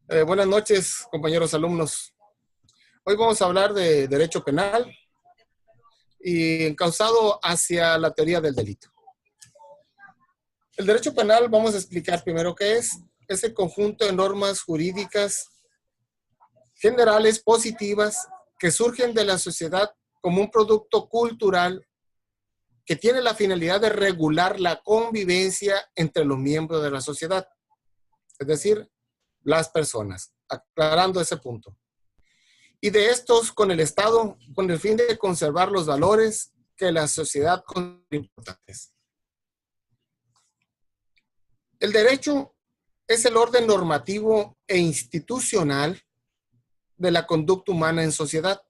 Buenas noches, compañeros alumnos. Hoy vamos a hablar de derecho penal y encauzado hacia la teoría del delito. El derecho penal, vamos a explicar primero qué es. Es el conjunto de normas jurídicas generales positivas que surgen de la sociedad como un producto cultural que tiene la finalidad de regular la convivencia entre los miembros de la sociedad, es decir, las personas, aclarando ese punto. Y de estos con el Estado, con el fin de conservar los valores que la sociedad considera importantes. El derecho es el orden normativo e institucional de la conducta humana en sociedad,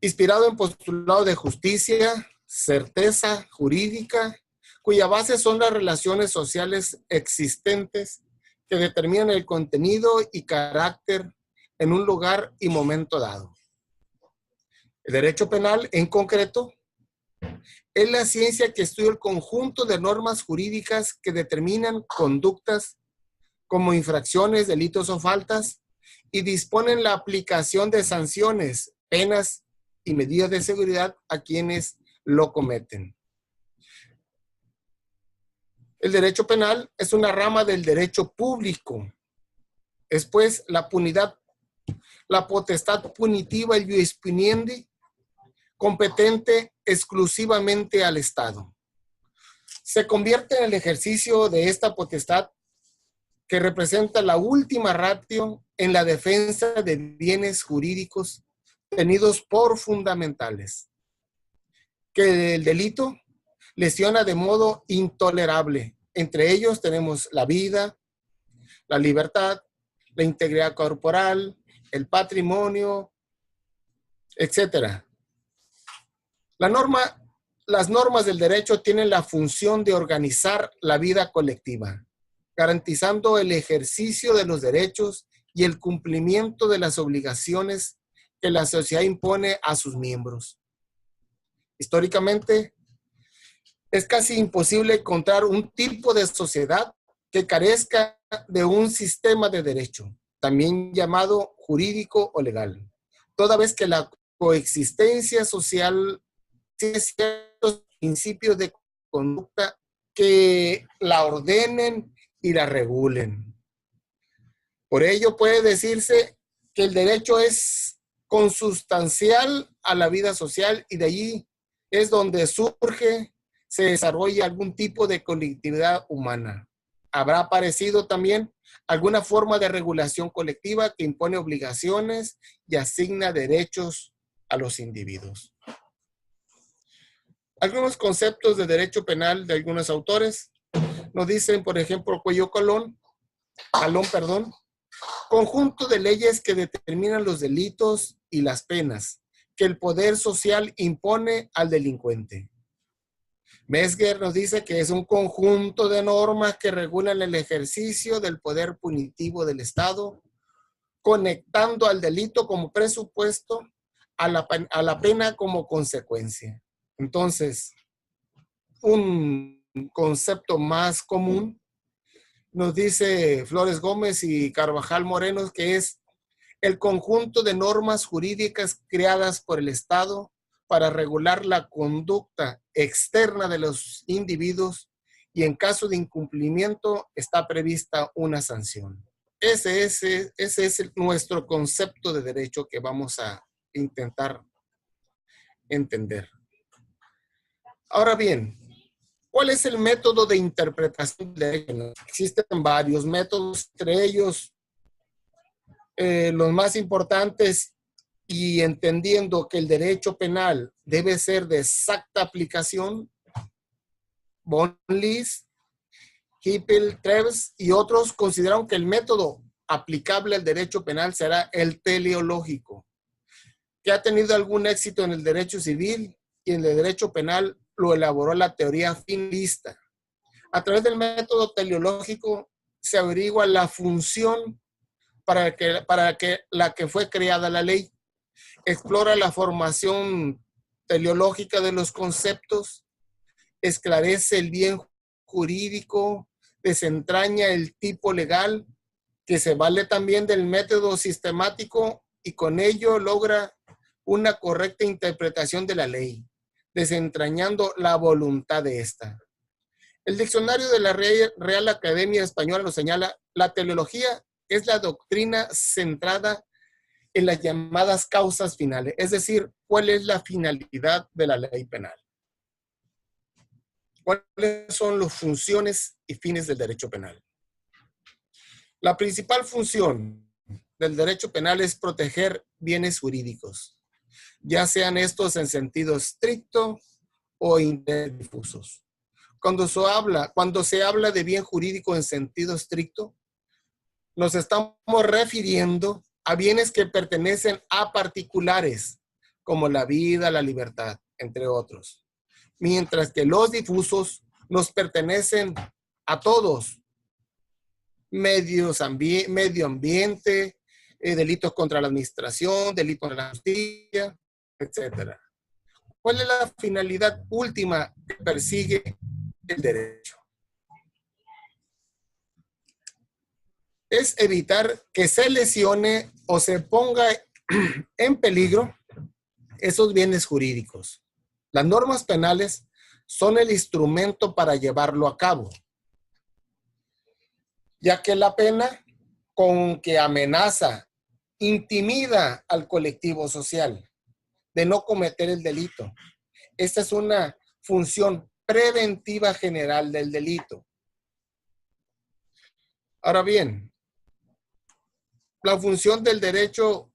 inspirado en postulados de justicia, certeza jurídica, cuya base son las relaciones sociales existentes que determinan el contenido y carácter en un lugar y momento dado. El derecho penal, en concreto, es la ciencia que estudia el conjunto de normas jurídicas que determinan conductas como infracciones, delitos o faltas y disponen la aplicación de sanciones, penas y medidas de seguridad a quienes lo cometen. El derecho penal es una rama del derecho público. Es pues la potestad punitiva y ius puniendi competente exclusivamente al Estado. Se convierte en el ejercicio de esta potestad que representa la última ratio en la defensa de bienes jurídicos tenidos por fundamentales, que el delito lesiona de modo intolerable. Entre ellos tenemos la vida, la libertad, la integridad corporal, el patrimonio, etc. Las normas del derecho tienen la función de organizar la vida colectiva, garantizando el ejercicio de los derechos y el cumplimiento de las obligaciones que la sociedad impone a sus miembros. Históricamente, es casi imposible encontrar un tipo de sociedad que carezca de un sistema de derecho, también llamado jurídico o legal, toda vez que la coexistencia social tiene ciertos principios de conducta que la ordenen y la regulen. Por ello puede decirse que el derecho es consustancial a la vida social y de allí es donde surge, se desarrolla algún tipo de colectividad humana. Habrá aparecido también alguna forma de regulación colectiva que impone obligaciones y asigna derechos a los individuos. Algunos conceptos de derecho penal de algunos autores nos dicen, por ejemplo, Cuello Calón, conjunto de leyes que determinan los delitos y las penas que el poder social impone al delincuente. Mesger nos dice que es un conjunto de normas que regulan el ejercicio del poder punitivo del Estado, conectando al delito como presupuesto a la pena como consecuencia. Entonces, un concepto más común nos dice Flores Gómez y Carvajal Morenos que es el conjunto de normas jurídicas creadas por el Estado para regular la conducta externa de los individuos y en caso de incumplimiento está prevista una sanción. Ese es nuestro concepto de derecho que vamos a intentar entender. Ahora bien, ¿cuál es el método de interpretación del derecho? Existen varios métodos, entre ellos los más importantes, y entendiendo que el derecho penal debe ser de exacta aplicación, Von Lis, Hippel, Treves y otros consideraron que el método aplicable al derecho penal será el teleológico, que ha tenido algún éxito en el derecho civil y en el derecho penal lo elaboró la teoría finalista. A través del método teleológico se averigua la función para la que fue creada la ley, explora la formación teleológica de los conceptos, esclarece el bien jurídico, desentraña el tipo legal que se vale también del método sistemático y con ello logra una correcta interpretación de la ley, desentrañando la voluntad de esta. El diccionario de la Real Academia Española lo señala: la teleología es la doctrina centrada en las llamadas causas finales, es decir, cuál es la finalidad de la ley penal. ¿Cuáles son las funciones y fines del derecho penal? La principal función del derecho penal es proteger bienes jurídicos, ya sean estos en sentido estricto o interdifusos. Cuando se habla de bien jurídico en sentido estricto, nos estamos refiriendo a bienes que pertenecen a particulares, como la vida, la libertad, entre otros. Mientras que los difusos nos pertenecen a todos. Medio ambiente, delitos contra la administración, delitos contra la justicia, etc. ¿Cuál es la finalidad última que persigue el derecho? Es evitar que se lesione o se ponga en peligro esos bienes jurídicos. Las normas penales son el instrumento para llevarlo a cabo, ya que la pena con que amenaza, intimida al colectivo social de no cometer el delito. Esta es una función preventiva general del delito. Ahora bien, la función del derecho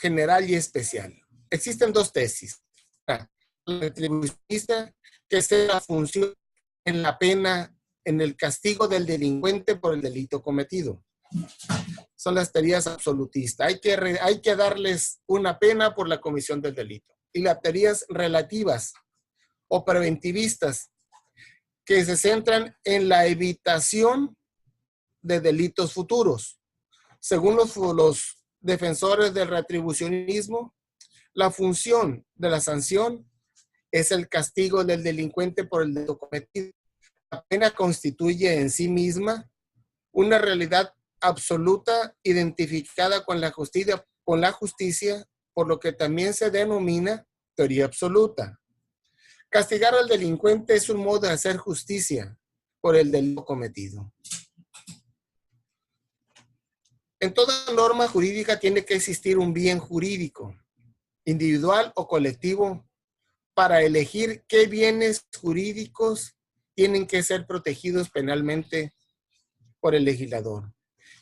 general y especial. Existen dos tesis. La retribucionista, que es la función en la pena, en el castigo del delincuente por el delito cometido. Son las teorías absolutistas. Hay que darles una pena por la comisión del delito. Y las teorías relativas o preventivistas, que se centran en la evitación de delitos futuros. Según los defensores del retribucionismo, la función de la sanción es el castigo del delincuente por el delito cometido. La pena constituye en sí misma una realidad absoluta identificada con la justicia, por lo que también se denomina teoría absoluta. Castigar al delincuente es un modo de hacer justicia por el delito cometido. En toda norma jurídica tiene que existir un bien jurídico, individual o colectivo, para elegir qué bienes jurídicos tienen que ser protegidos penalmente por el legislador,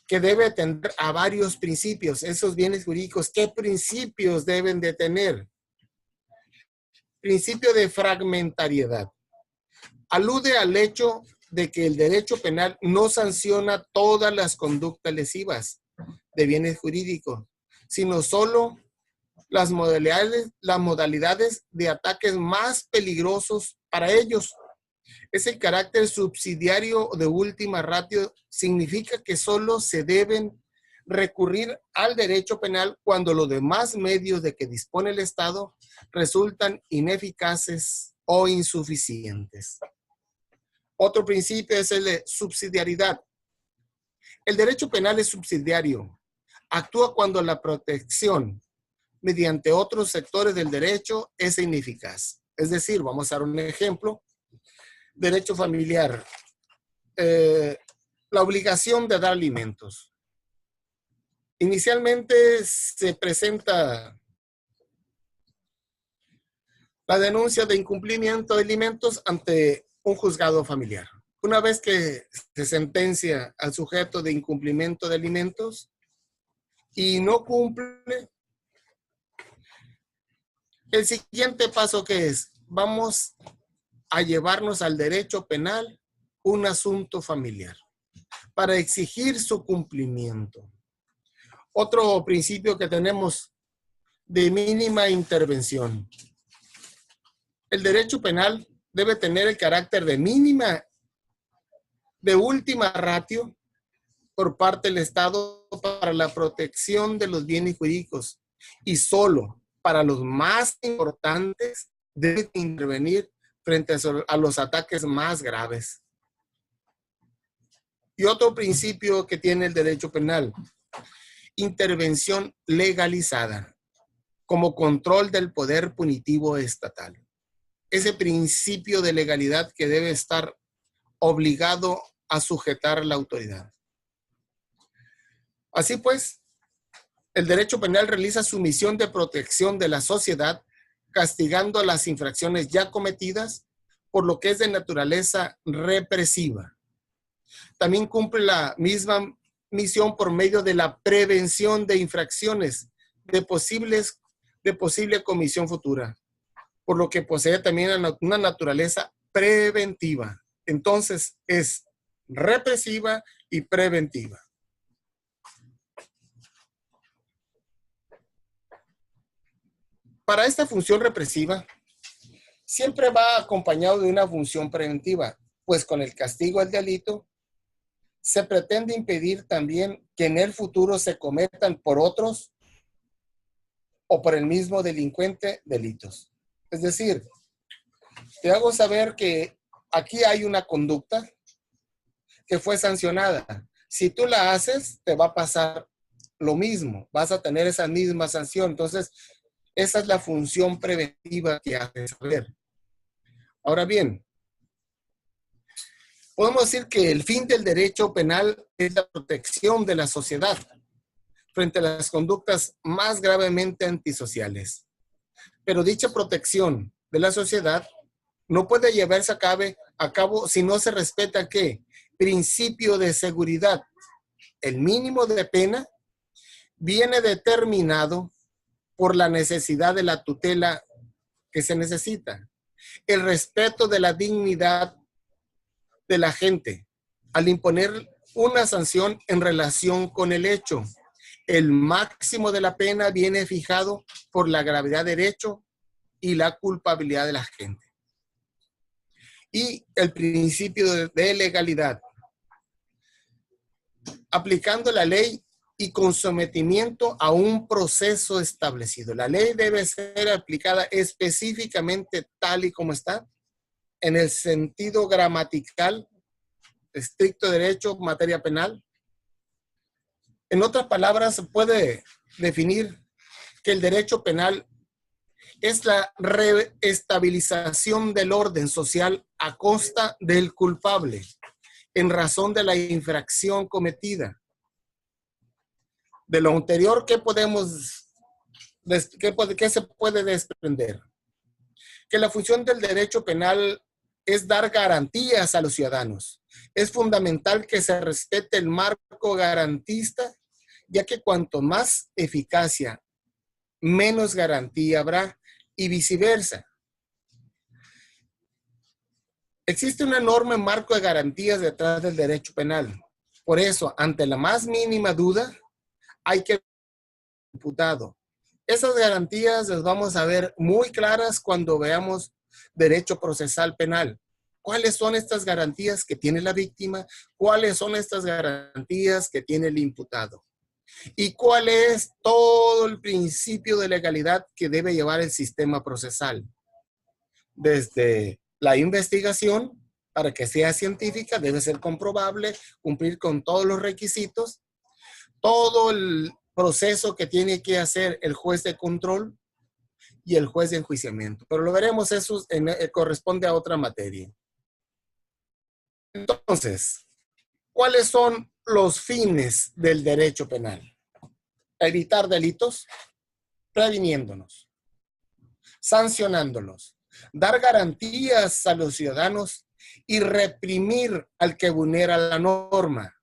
que debe atender a varios principios. Esos bienes jurídicos, ¿qué principios deben de tener? Principio de fragmentariedad. Alude al hecho de que el derecho penal no sanciona todas las conductas lesivas de bienes jurídicos, sino solo las modalidades de ataques más peligrosos para ellos. Es el carácter subsidiario de última ratio, significa que solo se deben recurrir al derecho penal cuando los demás medios de que dispone el Estado resultan ineficaces o insuficientes. Otro principio es el de subsidiariedad. El derecho penal es subsidiario. Actúa cuando la protección mediante otros sectores del derecho es ineficaz. Es decir, vamos a dar un ejemplo. Derecho familiar. La obligación de dar alimentos. Inicialmente se presenta la denuncia de incumplimiento de alimentos ante un juzgado familiar. Una vez que se sentencia al sujeto de incumplimiento de alimentos y no cumple, el siguiente paso que es, vamos a llevarnos al derecho penal un asunto familiar para exigir su cumplimiento. Otro principio que tenemos de mínima intervención. El derecho penal debe tener el carácter de mínima, de última ratio por parte del Estado para la protección de los bienes jurídicos y solo para los más importantes debe intervenir frente a los ataques más graves. Y otro principio que tiene el derecho penal, intervención legalizada como control del poder punitivo estatal. Ese principio de legalidad que debe estar obligado a sujetar a la autoridad. Así pues, el derecho penal realiza su misión de protección de la sociedad, castigando las infracciones ya cometidas, por lo que es de naturaleza represiva. También cumple la misma misión por medio de la prevención de infracciones de posible comisión futura, por lo que posee también una naturaleza preventiva. Entonces, es represiva y preventiva. Para esta función represiva, siempre va acompañado de una función preventiva, pues con el castigo al delito se pretende impedir también que en el futuro se cometan por otros o por el mismo delincuente delitos. Es decir, te hago saber que aquí hay una conducta que fue sancionada. Si tú la haces, te va a pasar lo mismo, vas a tener esa misma sanción. Entonces, esa es la función preventiva que hace saber. Ahora bien, podemos decir que el fin del derecho penal es la protección de la sociedad frente a las conductas más gravemente antisociales. Pero dicha protección de la sociedad no puede llevarse a cabo si no se respeta ¿qué? Principio de seguridad. El mínimo de pena viene determinado por la necesidad de la tutela que se necesita. El respeto de la dignidad de la gente al imponer una sanción en relación con el hecho. El máximo de la pena viene fijado por la gravedad del hecho y la culpabilidad de la gente. Y el principio de legalidad. Aplicando la ley y con sometimiento a un proceso establecido. La ley debe ser aplicada específicamente tal y como está, en el sentido gramatical, estricto derecho, materia penal. En otras palabras, se puede definir que el derecho penal es la reestabilización del orden social a costa del culpable en razón de la infracción cometida. De lo anterior, ¿qué se puede desprender? Que la función del derecho penal es dar garantías a los ciudadanos. Es fundamental que se respete el marco garantista, ya que cuanto más eficacia, menos garantía habrá y viceversa. Existe un enorme marco de garantías detrás del derecho penal. Por eso, ante la más mínima duda, hay que imputado. Esas garantías las vamos a ver muy claras cuando veamos derecho procesal penal. ¿Cuáles son estas garantías que tiene la víctima? ¿Cuáles son estas garantías que tiene el imputado? ¿Y cuál es todo el principio de legalidad que debe llevar el sistema procesal? Desde la investigación, para que sea científica, debe ser comprobable, cumplir con todos los requisitos, todo el proceso que tiene que hacer el juez de control y el juez de enjuiciamiento. Pero lo veremos, eso corresponde a otra materia. Entonces, ¿cuáles son los fines del derecho penal? Evitar delitos, previniéndonos, sancionándolos, dar garantías a los ciudadanos y reprimir al que vulnera la norma.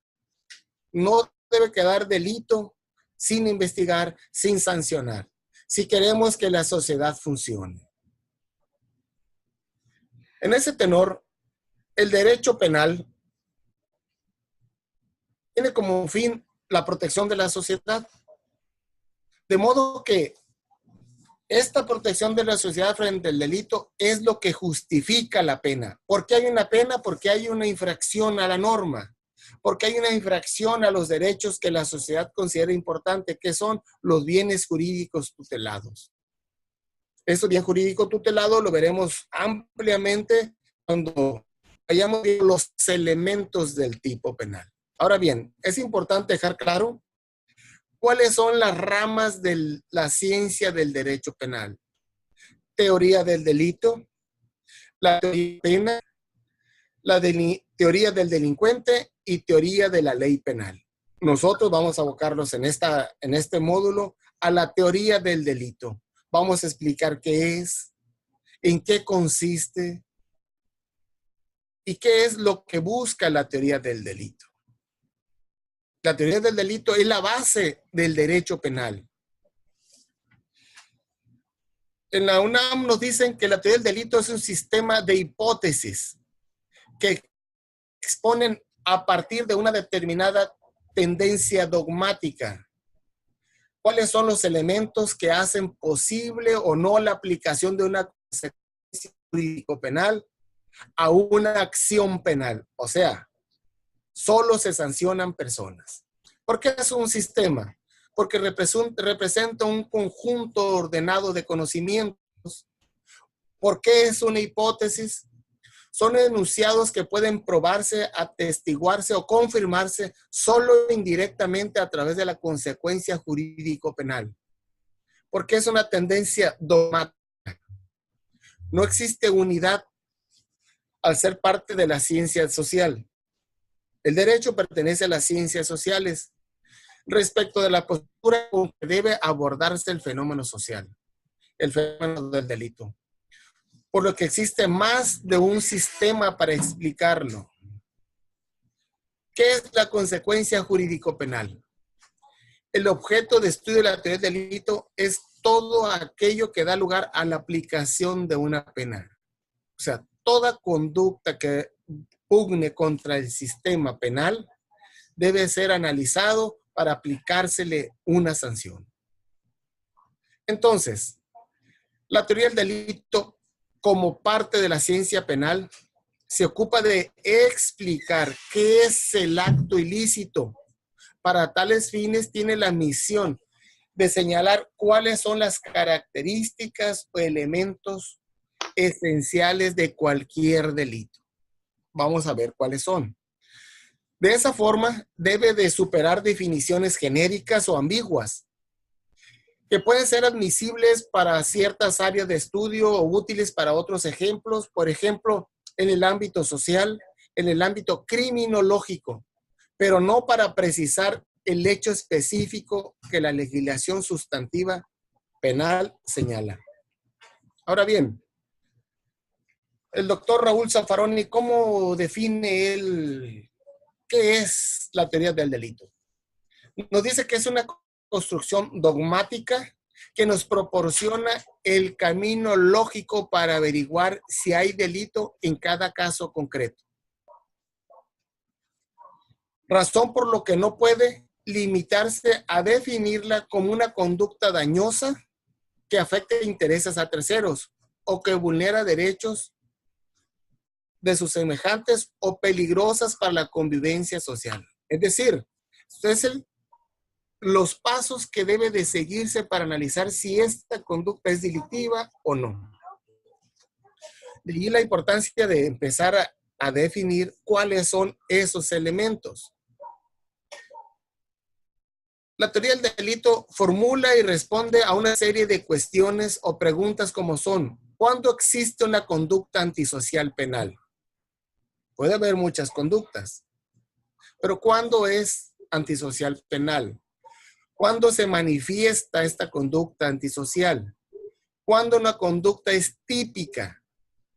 No debe quedar delito sin investigar, sin sancionar, si queremos que la sociedad funcione. En ese tenor, el derecho penal tiene como fin la protección de la sociedad, de modo que esta protección de la sociedad frente al delito es lo que justifica la pena. ¿Por qué hay una pena? Porque hay una infracción a la norma, porque hay una infracción a los derechos que la sociedad considera importante, que son los bienes jurídicos tutelados. Este bien jurídico tutelado lo veremos ampliamente cuando hayamos visto los elementos del tipo penal. Ahora bien, es importante dejar claro cuáles son las ramas de la ciencia del derecho penal. Teoría del delito, la teoría penal, la teoría del delincuente y teoría de la ley penal. Nosotros vamos a abocarnos en este módulo a la teoría del delito. Vamos a explicar qué es, en qué consiste y qué es lo que busca la teoría del delito. La teoría del delito es la base del derecho penal. En la UNAM nos dicen que la teoría del delito es un sistema de hipótesis que exponen a partir de una determinada tendencia dogmática. ¿Cuáles son los elementos que hacen posible o no la aplicación de una consecuencia jurídico-penal a una acción penal? O sea, solo se sancionan personas. ¿Por qué es un sistema? Porque representa un conjunto ordenado de conocimientos. ¿Por qué es una hipótesis? Son enunciados que pueden probarse, atestiguarse o confirmarse solo indirectamente a través de la consecuencia jurídico-penal. Porque es una tendencia dogmática. No existe unidad al ser parte de la ciencia social. El derecho pertenece a las ciencias sociales respecto de la postura con que debe abordarse el fenómeno social, el fenómeno del delito. Por lo que existe más de un sistema para explicarlo. ¿Qué es la consecuencia jurídico-penal? El objeto de estudio de la teoría del delito es todo aquello que da lugar a la aplicación de una pena. O sea, toda conducta que pugne contra el sistema penal debe ser analizado para aplicársele una sanción. Entonces, la teoría del delito, como parte de la ciencia penal, se ocupa de explicar qué es el acto ilícito. Para tales fines tiene la misión de señalar cuáles son las características o elementos esenciales de cualquier delito. Vamos a ver cuáles son. De esa forma, debe de superar definiciones genéricas o ambiguas, que pueden ser admisibles para ciertas áreas de estudio o útiles para otros ejemplos, por ejemplo, en el ámbito social, en el ámbito criminológico, pero no para precisar el hecho específico que la legislación sustantiva penal señala. Ahora bien, el doctor Raúl Zaffaroni, ¿cómo define él qué es la teoría del delito? Nos dice que es una construcción dogmática que nos proporciona el camino lógico para averiguar si hay delito en cada caso concreto. Razón por lo que no puede limitarse a definirla como una conducta dañosa que afecte intereses a terceros o que vulnera derechos de sus semejantes o peligrosas para la convivencia social. Es decir, es los pasos que debe de seguirse para analizar si esta conducta es delictiva o no. De allí la importancia de empezar a definir cuáles son esos elementos. La teoría del delito formula y responde a una serie de cuestiones o preguntas como son: ¿cuándo existe una conducta antisocial penal? Puede haber muchas conductas, pero ¿cuándo es antisocial penal? ¿Cuándo se manifiesta esta conducta antisocial? ¿Cuándo una conducta es típica?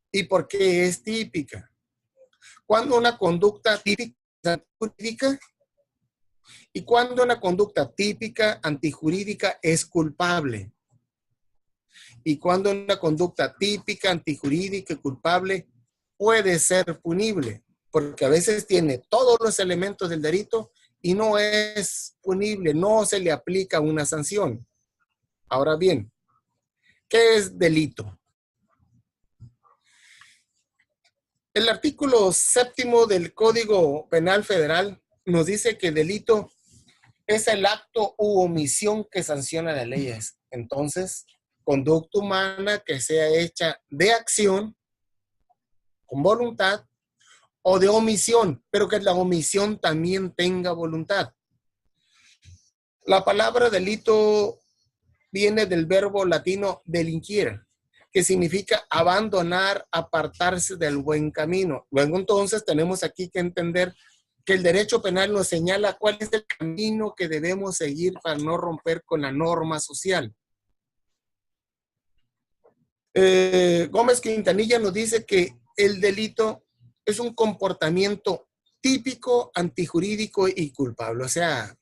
¿Y por qué es típica? ¿Cuándo una conducta típica es antijurídica? ¿Y cuándo una conducta típica antijurídica es culpable? ¿Y cuándo una conducta típica antijurídica y culpable puede ser punible? Porque a veces tiene todos los elementos del delito y no es punible, no se le aplica una sanción. Ahora bien, ¿qué es delito? El artículo 7 del Código Penal Federal nos dice que delito es el acto u omisión que sanciona las leyes. Entonces, conducta humana que sea hecha de acción, con voluntad, o de omisión, pero que la omisión también tenga voluntad. La palabra delito viene del verbo latino delinquere, que significa abandonar, apartarse del buen camino. Luego entonces tenemos aquí que entender que el derecho penal nos señala cuál es el camino que debemos seguir para no romper con la norma social. Gómez Quintanilla nos dice que el delito es un comportamiento típico, antijurídico y culpable. O sea,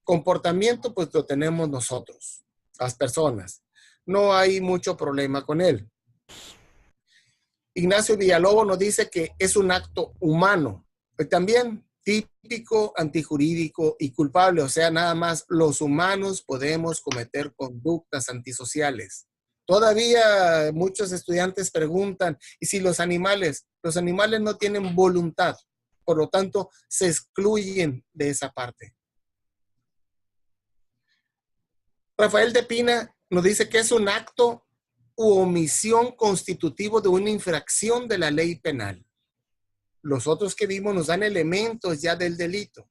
comportamiento pues lo tenemos nosotros, las personas. No hay mucho problema con él. Ignacio Villalobos nos dice que es un acto humano, pues también típico, antijurídico y culpable. O sea, nada más los humanos podemos cometer conductas antisociales. Todavía muchos estudiantes preguntan, ¿y si los animales? Los animales no tienen voluntad, por lo tanto, se excluyen de esa parte. Rafael de Pina nos dice que es un acto u omisión constitutivo de una infracción de la ley penal. Los otros que vimos nos dan elementos ya del delito.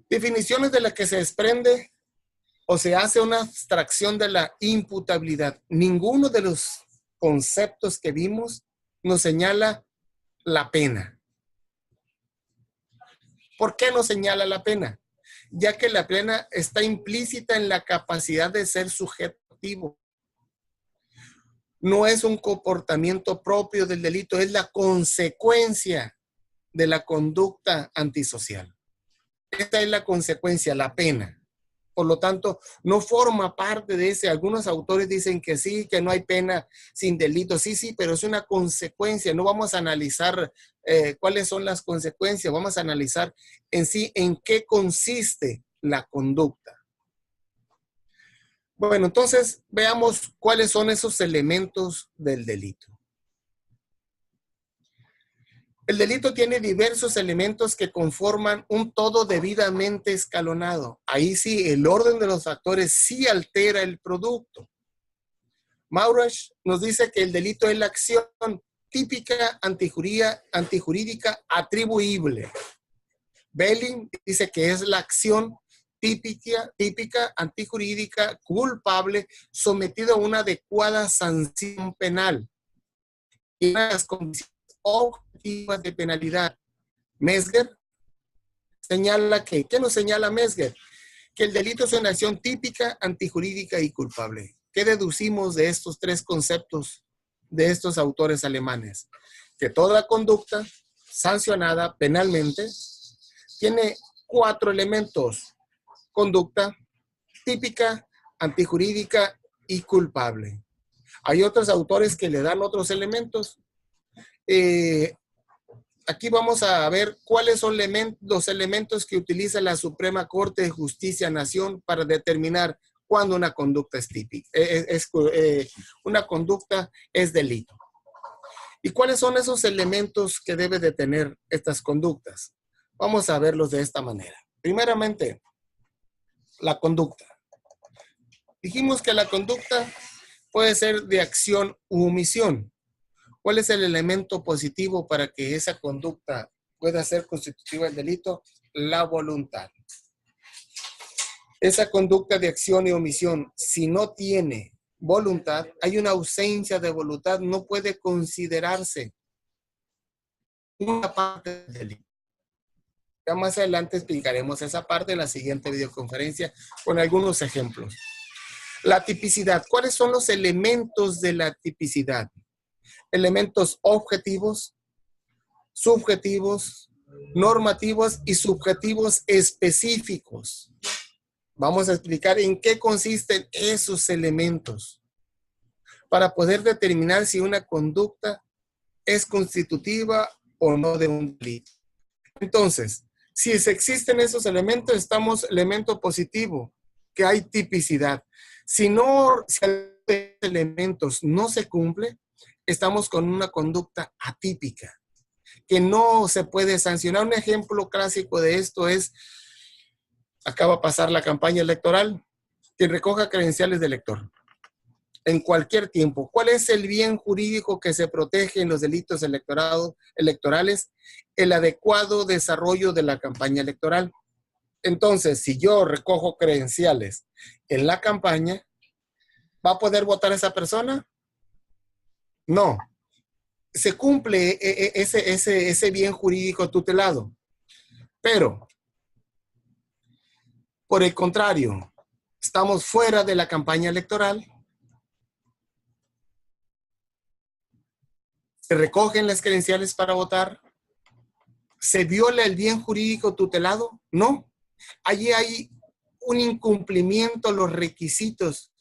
Definiciones de las que se desprende o se hace una abstracción de la imputabilidad. Ninguno de los conceptos que vimos nos señala la pena. ¿Por qué nos señala la pena? Ya que la pena está implícita en la capacidad de ser sujeto activo. No es un comportamiento propio del delito, es la consecuencia de la conducta antisocial. Esta es la consecuencia, la pena. Por lo tanto, no forma parte de ese. Algunos autores dicen que sí, que no hay pena sin delito. Sí, pero es una consecuencia. No vamos a analizar cuáles son las consecuencias. Vamos a analizar en sí en qué consiste la conducta. Bueno, entonces veamos cuáles son esos elementos del delito. El delito tiene diversos elementos que conforman un todo debidamente escalonado. Ahí sí, el orden de los factores sí altera el producto. Maurach nos dice que el delito es la acción típica, antijurídica, atribuible. Belling dice que es la acción típica, antijurídica, culpable, sometida a una adecuada sanción penal y una de las condiciones objetivas de penalidad. Mesger señala que, ¿qué nos señala Mesger? Que el delito es una acción típica, antijurídica y culpable. ¿Qué deducimos de estos tres conceptos de estos autores alemanes? Que toda conducta sancionada penalmente tiene 4 elementos: conducta típica, antijurídica y culpable. Hay otros autores que le dan otros elementos. Aquí vamos a ver cuáles son los elementos que utiliza la Suprema Corte de Justicia Nación para determinar cuándo una conducta es típica, una conducta es delito. ¿Y cuáles son esos elementos que debe de tener estas conductas? Vamos a verlos de esta manera. Primeramente, la conducta. Dijimos que la conducta puede ser de acción u omisión. ¿Cuál es el elemento positivo para que esa conducta pueda ser constitutiva del delito? La voluntad. Esa conducta de acción y omisión, si no tiene voluntad, hay una ausencia de voluntad, no puede considerarse una parte del delito. Ya más adelante explicaremos esa parte en la siguiente videoconferencia con algunos ejemplos. La tipicidad. ¿Cuáles son los elementos de la tipicidad? Elementos objetivos, subjetivos, normativos y subjetivos específicos. Vamos a explicar en qué consisten esos elementos para poder determinar si una conducta es constitutiva o no de un delito. Entonces, si existen esos elementos, estamos elemento positivo, que hay tipicidad. Si los elementos no se cumplen, estamos con una conducta atípica, que no se puede sancionar. Un ejemplo clásico de esto es, acaba de pasar la campaña electoral, quien recoja credenciales de elector. en cualquier tiempo. ¿Cuál es el bien jurídico que se protege en los delitos electorales? El adecuado desarrollo de la campaña electoral. Entonces, si yo recojo credenciales en la campaña, ¿va a poder votar esa persona? No. Se cumple ese bien jurídico tutelado. Pero, por el contrario, estamos fuera de la campaña electoral, se recogen las credenciales para votar, ¿se viola el bien jurídico tutelado? No. Allí hay un incumplimiento, los requisitos.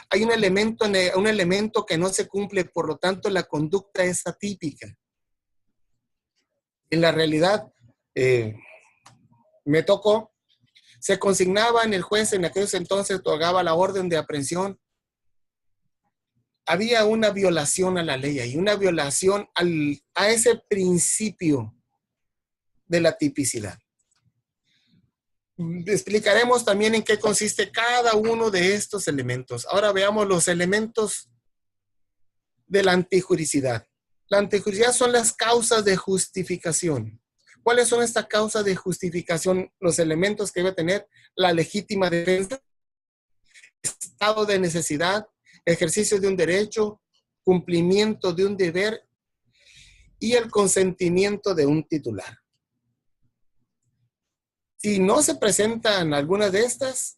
Hay un elemento que no se cumple, por lo tanto la conducta es atípica. En la realidad, me tocó, se consignaba en el juez en aquellos entonces, otorgaba la orden de aprehensión. Había una violación a la ley y una violación a ese principio de la tipicidad. Explicaremos también en qué consiste cada uno de estos elementos. Ahora veamos los elementos de la antijuricidad. La antijuricidad son las causas de justificación. ¿Cuáles son estas causas de justificación? Los elementos que debe tener la legítima defensa, estado de necesidad, ejercicio de un derecho, cumplimiento de un deber y el consentimiento de un titular. Si no se presentan algunas de estas,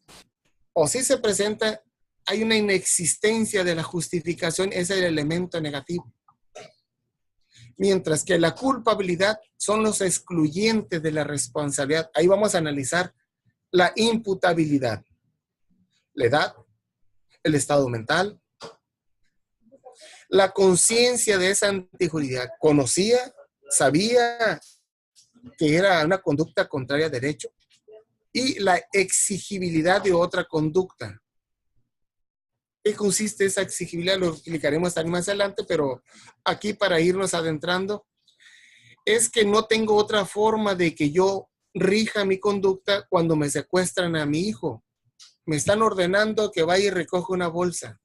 o si se presenta, hay una inexistencia de la justificación, ese es el elemento negativo. Mientras que la culpabilidad son los excluyentes de la responsabilidad. Ahí vamos a analizar la imputabilidad, la edad, el estado mental, la conciencia de esa antijuricidad. Conocía, sabía que era una conducta contraria a derecho, y la exigibilidad de otra conducta. ¿Qué consiste esa exigibilidad? Lo explicaremos también más adelante, pero aquí para irnos adentrando, es que no tengo otra forma de que yo rija mi conducta cuando me secuestran a mi hijo. Me están ordenando que vaya y recoja una bolsa.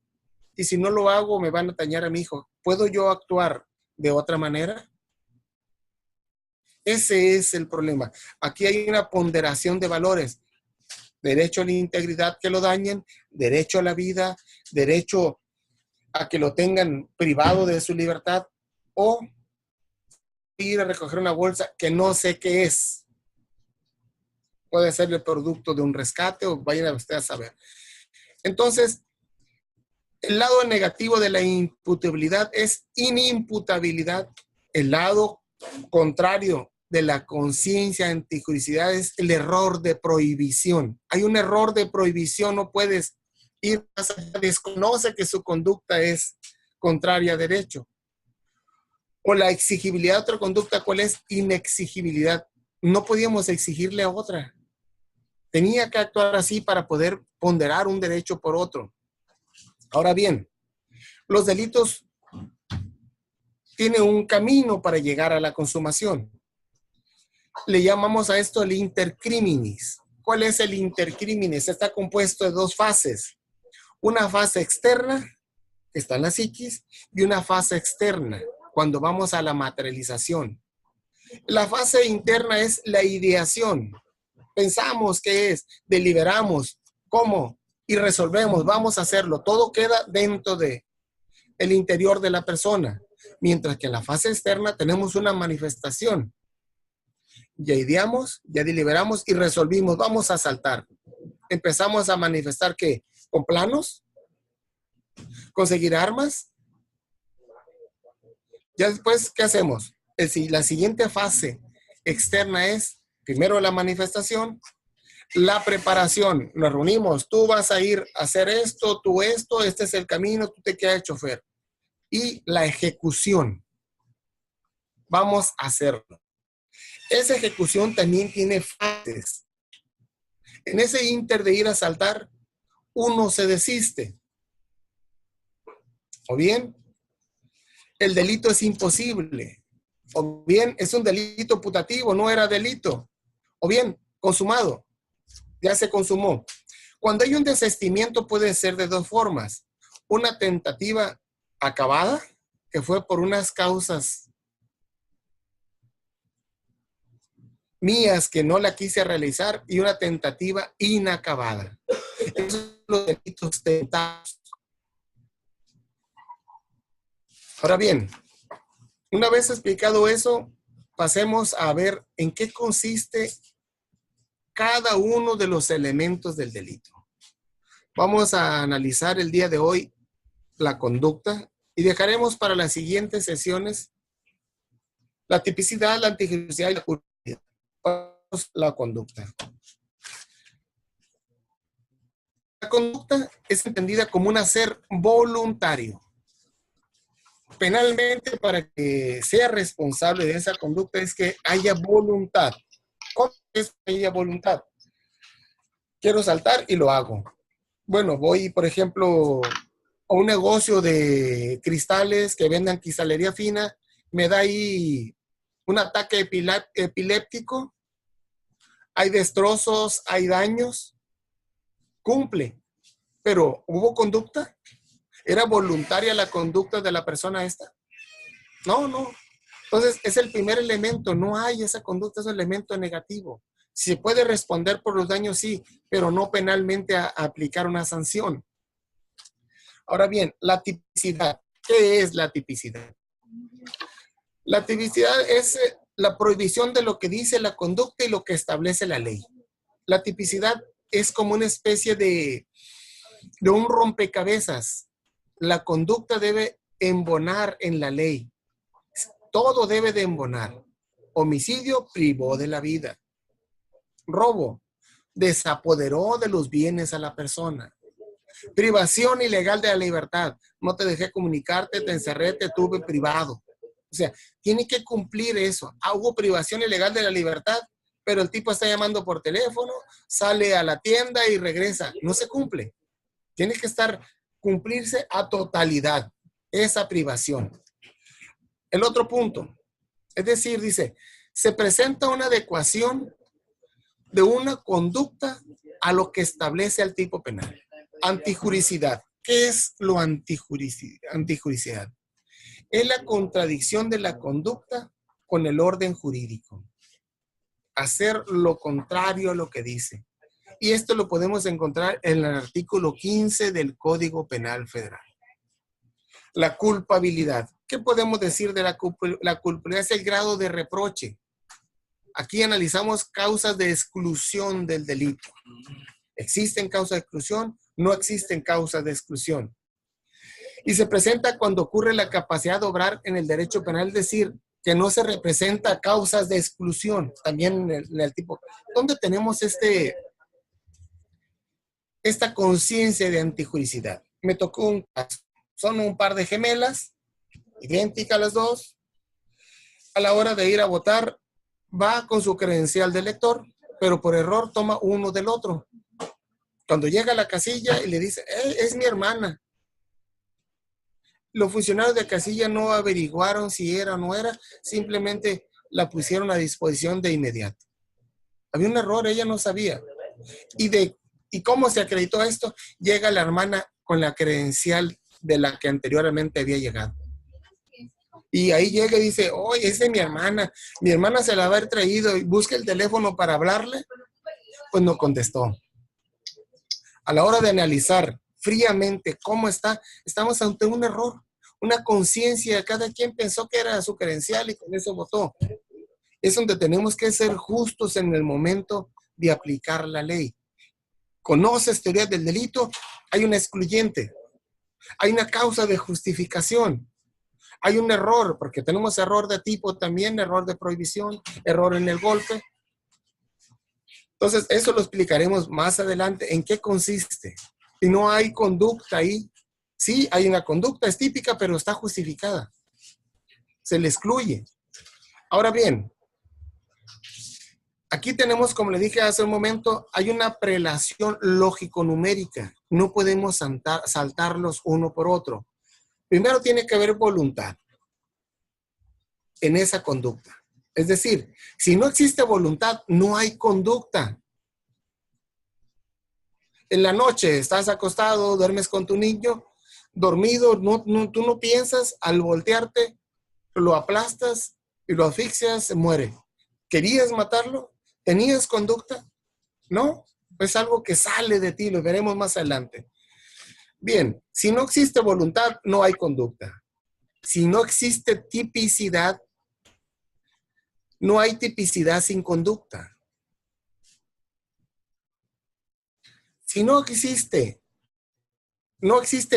Y si no lo hago, me van a dañar a mi hijo. ¿Puedo yo actuar de otra manera? Ese es el problema. Aquí hay una ponderación de valores. Derecho a la integridad que lo dañen, derecho a la vida, derecho a que lo tengan privado de su libertad, o ir a recoger una bolsa que no sé qué es. Puede ser el producto de un rescate o vayan a ustedes a saber. Entonces, el lado negativo de la imputabilidad es inimputabilidad. El lado contrario de la conciencia antijuricidad es el error de prohibición. Hay un error de prohibición, no puedes ir más allá, desconoce que su conducta es contraria a derecho. O la exigibilidad de otra conducta, ¿cuál es? Inexigibilidad. No podíamos exigirle a otra. Tenía que actuar así para poder ponderar un derecho por otro. Ahora bien, los delitos tienen un camino para llegar a la consumación. Le llamamos a esto el intercriminis. ¿Cuál es el intercriminis? Está compuesto de dos fases. Una fase externa, que está en la psiquis, y una fase externa, cuando vamos a la materialización. La fase interna es la ideación. Pensamos qué es, deliberamos, cómo, y resolvemos, vamos a hacerlo. Todo queda dentro de el interior de la persona. Mientras que en la fase externa tenemos una manifestación. Ya ideamos, ya deliberamos y resolvimos, vamos a saltar. Empezamos a manifestar ¿qué? Con planos, conseguir armas. Ya después, ¿qué hacemos? La siguiente fase externa es, primero la manifestación, la preparación. Nos reunimos, tú vas a ir a hacer esto, tú esto, este es el camino, tú te quedas de chofer. Y la ejecución. Vamos a hacerlo. Esa ejecución también tiene fases. En ese inter de ir a saltar, uno se desiste. O bien, el delito es imposible. O bien, es un delito putativo, no era delito. O bien, consumado. Ya se consumó. Cuando hay un desistimiento puede ser de dos formas. una tentativa acabada, que fue por unas causas mías que no la quise realizar, y una tentativa inacabada. Esos son los delitos tentados. Ahora bien, una vez explicado eso, pasemos a ver en qué consiste cada uno de los elementos del delito. Vamos a analizar el día de hoy la conducta y dejaremos para las siguientes sesiones la tipicidad, la antijuricidad y la culpabilidad. La conducta. La conducta es entendida como un hacer voluntario. Penalmente, para que sea responsable de esa conducta, es que haya voluntad. ¿Cómo es que haya voluntad? Quiero saltar y lo hago. Bueno, voy, por ejemplo, a un negocio de cristales que vendan cristalería fina, me da ahí un ataque epiléptico, hay destrozos, hay daños, cumple, pero ¿hubo conducta? ¿Era voluntaria la conducta de la persona esta? No, no. Entonces, es el primer elemento, no hay esa conducta, es un elemento negativo. Se puede responder por los daños, sí, pero no penalmente a aplicar una sanción. Ahora bien, la tipicidad. ¿Qué es la tipicidad? La tipicidad es la prohibición de lo que dice la conducta y lo que establece la ley. La tipicidad es como una especie de un rompecabezas. La conducta debe embonar en la ley. Todo debe de embonar. Homicidio privó de la vida. Robo desapoderó de los bienes a la persona. Privación ilegal de la libertad. No te dejé comunicarte, te encerré, te tuve privado. O sea, tiene que cumplir eso. Hubo privación ilegal de la libertad, pero el tipo está llamando por teléfono, sale a la tienda y regresa. No se cumple. Tiene que cumplirse a totalidad esa privación. El otro punto, es decir, dice, se presenta una adecuación de una conducta a lo que establece el tipo penal. Antijuricidad. ¿Qué es lo antijuricidad? Es la contradicción de la conducta con el orden jurídico. Hacer lo contrario a lo que dice. Y esto lo podemos encontrar en el artículo 15 del Código Penal Federal. La culpabilidad. ¿Qué podemos decir de la culpabilidad? Es el grado de reproche. Aquí analizamos causas de exclusión del delito. ¿Existen causas de exclusión? No existen causas de exclusión. Y se presenta cuando ocurre la capacidad de obrar en el derecho penal, es decir, que no se representa causas de exclusión. También en el tipo. ¿Dónde tenemos esta conciencia de antijuricidad? Me tocó un caso. Son un par de gemelas, idénticas las dos. A la hora de ir a votar, va con su credencial de elector, pero por error toma uno del otro. Cuando llega a la casilla y le dice, es mi hermana. Los funcionarios de casilla no averiguaron si era o no era, simplemente la pusieron a disposición de inmediato. Había un error, ella no sabía. ¿Y cómo se acreditó esto? Llega la hermana con la credencial de la que anteriormente había llegado. Y ahí llega y dice, oye, esa es mi hermana se la va a haber traído, y busca el teléfono para hablarle, pues no contestó. A la hora de analizar fríamente cómo estamos ante un error, una conciencia, cada quien pensó que era su credencial y con eso votó. Es donde tenemos que ser justos en el momento de aplicar la ley. Conoces teorías del delito, hay una excluyente, hay una causa de justificación. Hay un error, porque tenemos error de tipo también, error de prohibición, error en el golpe. Entonces, eso lo explicaremos más adelante, en qué consiste. Si no hay conducta ahí, sí hay una conducta, es típica, pero está justificada. Se le excluye. Ahora bien, aquí tenemos, como le dije hace un momento, hay una prelación lógico-numérica. No podemos saltarlos uno por otro. Primero tiene que haber voluntad en esa conducta. Es decir, si no existe voluntad, no hay conducta. En la noche estás acostado, duermes con tu niño, dormido, tú no piensas, al voltearte, lo aplastas y lo asfixias, se muere. ¿Querías matarlo? ¿Tenías conducta? No, es algo que sale de ti, lo veremos más adelante. Bien, si no existe voluntad, no hay conducta. Si no existe tipicidad, no hay tipicidad sin conducta. Si no existe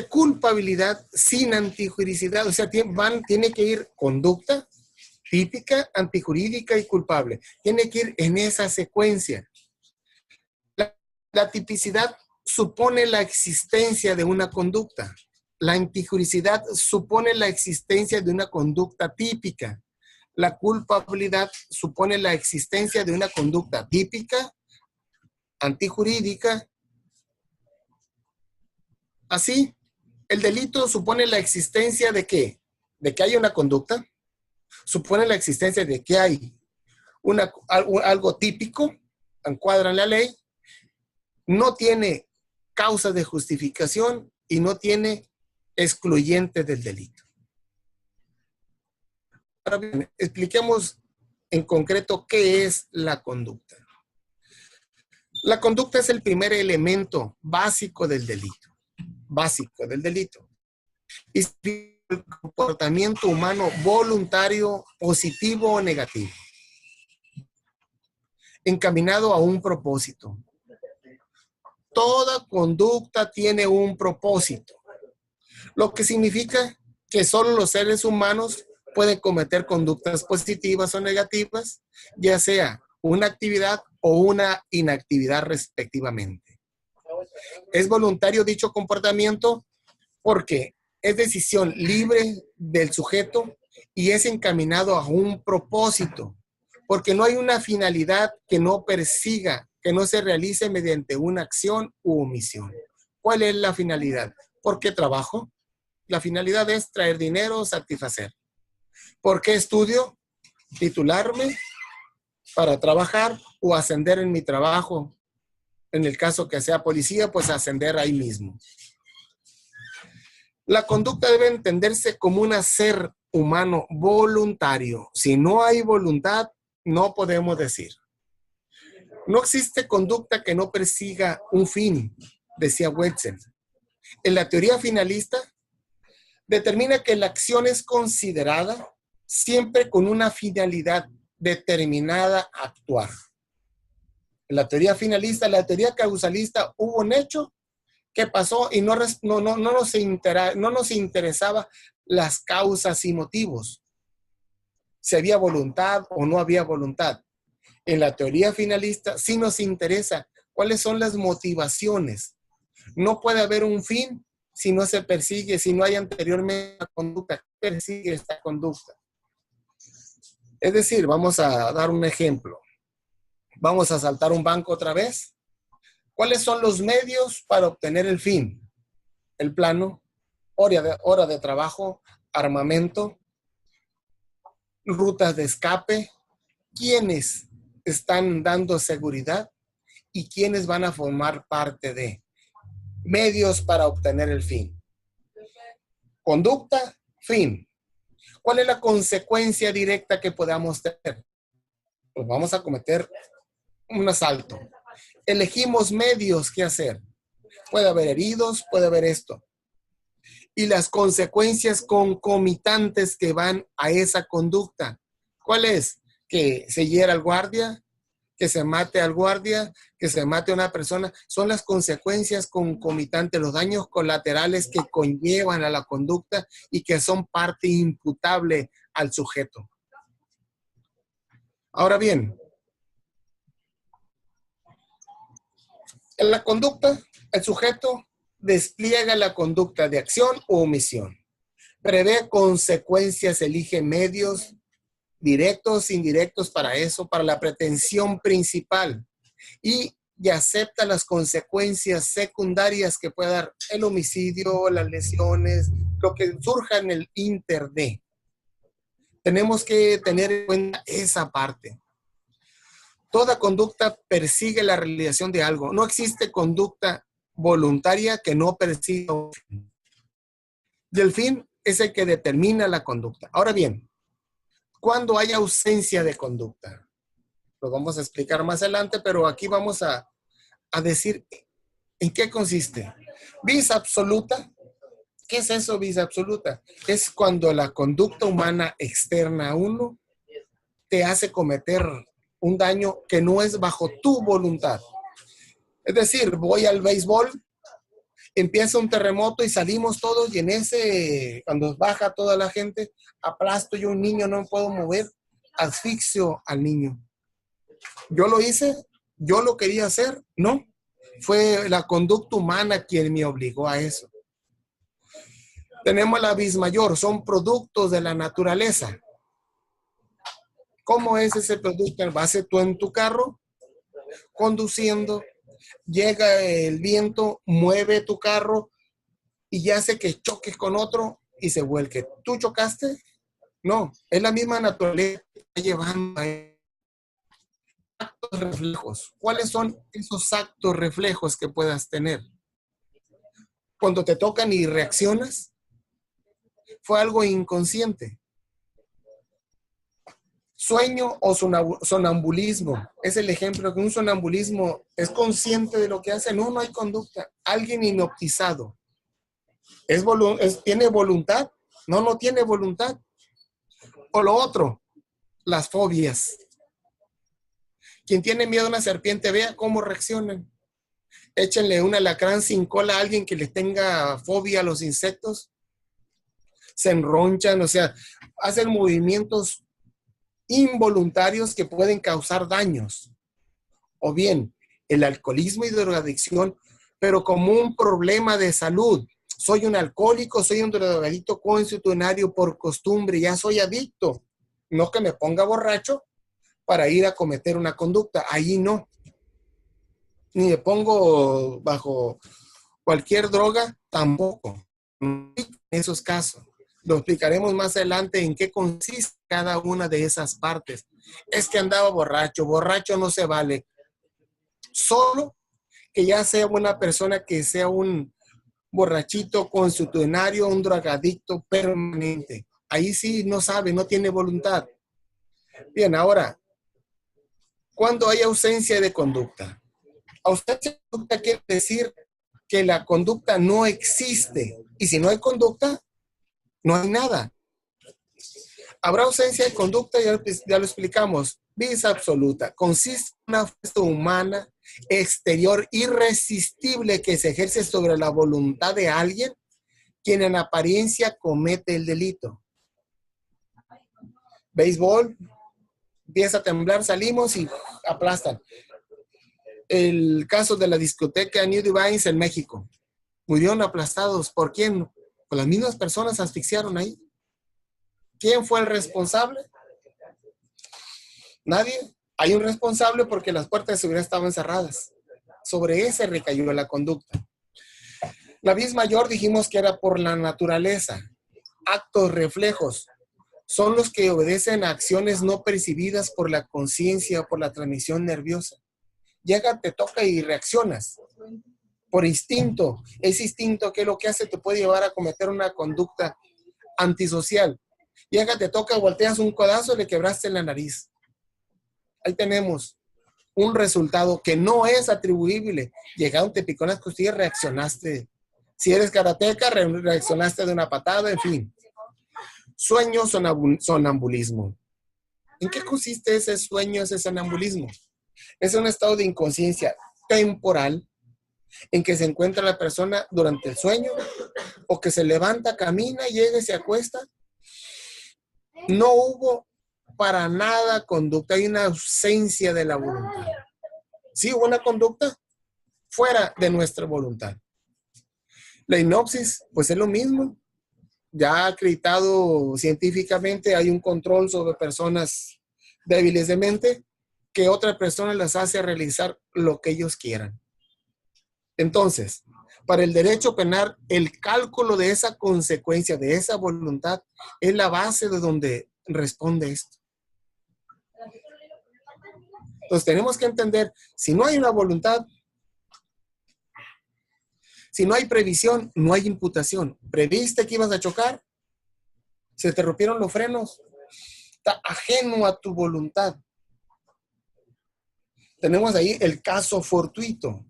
culpabilidad sin antijuridicidad, o sea, tiene que ir conducta típica, antijurídica y culpable. Tiene que ir en esa secuencia. La tipicidad supone la existencia de una conducta. La antijuridicidad supone la existencia de una conducta típica. La culpabilidad supone la existencia de una conducta típica, antijurídica. Así, el delito supone la existencia de ¿qué? De que hay una conducta, supone la existencia de que hay algo típico, encuadra en la ley, no tiene causa de justificación y no tiene excluyente del delito. Ahora bien, expliquemos en concreto qué es la conducta. La conducta es el primer elemento básico del delito. Y el comportamiento humano voluntario, positivo o negativo, encaminado a un propósito. Toda conducta tiene un propósito, lo que significa que solo los seres humanos pueden cometer conductas positivas o negativas, ya sea una actividad o una inactividad respectivamente. Es voluntario dicho comportamiento porque es decisión libre del sujeto y es encaminado a un propósito, porque no hay una finalidad que no persiga, que no se realice mediante una acción u omisión. ¿Cuál es la finalidad? ¿Por qué trabajo? La finalidad es traer dinero, satisfacer. ¿Por qué estudio? Titularme para trabajar o ascender en mi trabajo. En el caso que sea policía, pues ascender ahí mismo. La conducta debe entenderse como un ser humano voluntario. Si no hay voluntad, no podemos decir. No existe conducta que no persiga un fin, decía Wetzel. En la teoría finalista, determina que la acción es considerada siempre con una finalidad determinada a actuar. En la teoría finalista, la teoría causalista, hubo un hecho que pasó y no nos interesaba las causas y motivos, si había voluntad o no había voluntad. En la teoría finalista sí nos interesa cuáles son las motivaciones. No puede haber un fin si no se persigue, si no hay anteriormente una conducta que persigue esta conducta. Es decir, vamos a dar un ejemplo. Vamos a asaltar un banco otra vez. ¿Cuáles son los medios para obtener el fin? El plano, hora de trabajo, armamento, rutas de escape, quiénes están dando seguridad y quiénes van a formar parte de medios para obtener el fin. Conducta, fin. ¿Cuál es la consecuencia directa que podamos tener? Pues vamos a cometer un asalto. Elegimos medios que hacer. Puede haber heridos, puede haber esto. Y las consecuencias concomitantes que van a esa conducta. ¿Cuál es? Que se hiera al guardia, que se mate al guardia, que se mate a una persona. Son las consecuencias concomitantes, los daños colaterales que conllevan a la conducta y que son parte imputable al sujeto. Ahora bien, en la conducta, el sujeto despliega la conducta de acción o omisión. Prevé consecuencias, elige medios directos, indirectos para eso, para la pretensión principal. Y acepta las consecuencias secundarias que pueda dar el homicidio, las lesiones, lo que surja en el inter de. Tenemos que tener en cuenta esa parte. Toda conducta persigue la realización de algo. No existe conducta voluntaria que no persiga un fin. Y el fin es el que determina la conducta. Ahora bien, ¿cuándo hay ausencia de conducta? Lo vamos a explicar más adelante, pero aquí vamos a decir en qué consiste. Vis absoluta. ¿Qué es eso, vis absoluta? Es cuando la conducta humana externa a uno te hace cometer un daño que no es bajo tu voluntad. Es decir, voy al béisbol, empieza un terremoto y salimos todos y en ese, cuando baja toda la gente, aplasto yo a un niño, no me puedo mover, asfixio al niño. ¿Yo lo hice? ¿Yo lo quería hacer? No. Fue la conducta humana quien me obligó a eso. Tenemos la vis mayor, son productos de la naturaleza. ¿Cómo es ese producto? Vas tú en tu carro, conduciendo, llega el viento, mueve tu carro y hace que choques con otro y se vuelque. ¿Tú chocaste? No, es la misma naturaleza que está llevando a actos reflejos. ¿Cuáles son esos actos reflejos que puedas tener? Cuando te tocan y reaccionas, fue algo inconsciente. Sueño o sonambulismo. Es el ejemplo que un sonambulismo es consciente de lo que hace. No, no hay conducta. Alguien hipnotizado. ¿Tiene voluntad? No, no tiene voluntad. O lo otro, las fobias. Quien tiene miedo a una serpiente, vea cómo reaccionan. Échenle un alacrán sin cola a alguien que le tenga fobia a los insectos. Se enronchan, o sea, hacen movimientos involuntarios que pueden causar daños. O bien, el alcoholismo y drogadicción, pero como un problema de salud. Soy un alcohólico, soy un drogadicto consuetudinario por costumbre, ya soy adicto. No que me ponga borracho para ir a cometer una conducta. Ahí no. Ni me pongo bajo cualquier droga, tampoco. En esos casos. Lo explicaremos más adelante en qué consiste cada una de esas partes. Es que andaba borracho. Borracho no se vale. Solo que ya sea una persona que sea un borrachito consuetudinario, un drogadicto permanente. Ahí sí no sabe, no tiene voluntad. Bien, ahora, cuando hay ausencia de conducta. Ausencia de conducta quiere decir que la conducta no existe. Y si no hay conducta, no hay nada. Habrá ausencia de conducta, ya lo explicamos. Vis absoluta. Consiste en una fuerza humana exterior irresistible que se ejerce sobre la voluntad de alguien quien en apariencia comete el delito. Béisbol, empieza a temblar, salimos y aplastan. El caso de la discoteca New Divines en México. Murieron aplastados. ¿Por quién? Pues las mismas personas asfixiaron ahí. ¿Quién fue el responsable? Nadie. Hay un responsable porque las puertas de seguridad estaban cerradas. Sobre ese recayó la conducta. La vis mayor dijimos que era por la naturaleza. Actos reflejos son los que obedecen a acciones no percibidas por la conciencia o por la transmisión nerviosa. Llega, te toca y reaccionas. Por instinto. Ese instinto que lo que hace te puede llevar a cometer una conducta antisocial. Llega, te toca, volteas un codazo y le quebraste la nariz. Ahí tenemos un resultado que no es atribuible. Llegaron, te picó en las costillas, reaccionaste. Si eres karateca, reaccionaste de una patada, en fin. Sueño, sonambulismo. ¿En qué consiste ese sueño, ese sonambulismo? Es un estado de inconsciencia temporal en que se encuentra la persona durante el sueño o que se levanta, camina, llega y se acuesta. No hubo para nada conducta, hay una ausencia de la voluntad. Sí hubo una conducta fuera de nuestra voluntad. La hipnosis, pues es lo mismo. Ya acreditado científicamente, hay un control sobre personas débiles de mente que otra persona las hace realizar lo que ellos quieran. Entonces, para el derecho penal, el cálculo de esa consecuencia, de esa voluntad, es la base de donde responde esto. Entonces, tenemos que entender, si no hay una voluntad, Si no hay previsión, no hay imputación. ¿Previste que ibas a chocar? ¿Se te rompieron los frenos? Está ajeno a tu voluntad. Tenemos ahí el caso fortuito.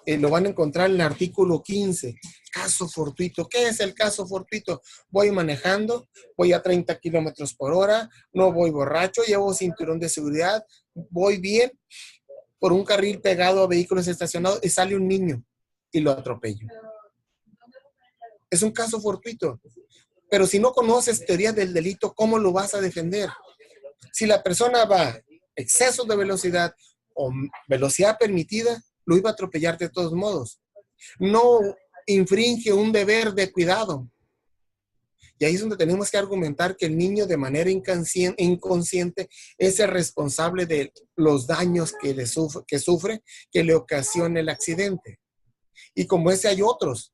Lo van a encontrar en el artículo 15. Caso fortuito. ¿Qué es el caso fortuito? Voy manejando, voy a 30 kilómetros por hora, no voy borracho, llevo cinturón de seguridad, voy bien por un carril pegado a vehículos estacionados y sale un niño y lo atropello. Es un caso fortuito. Pero si no conoces teoría del delito, ¿cómo lo vas a defender? Si la persona va exceso de velocidad o velocidad permitida, lo iba a atropellar de todos modos. No infringe un deber de cuidado. Y ahí es donde tenemos que argumentar que el niño de manera inconsciente es el responsable de los daños que sufre, que le ocasiona el accidente. Y como ese hay otros.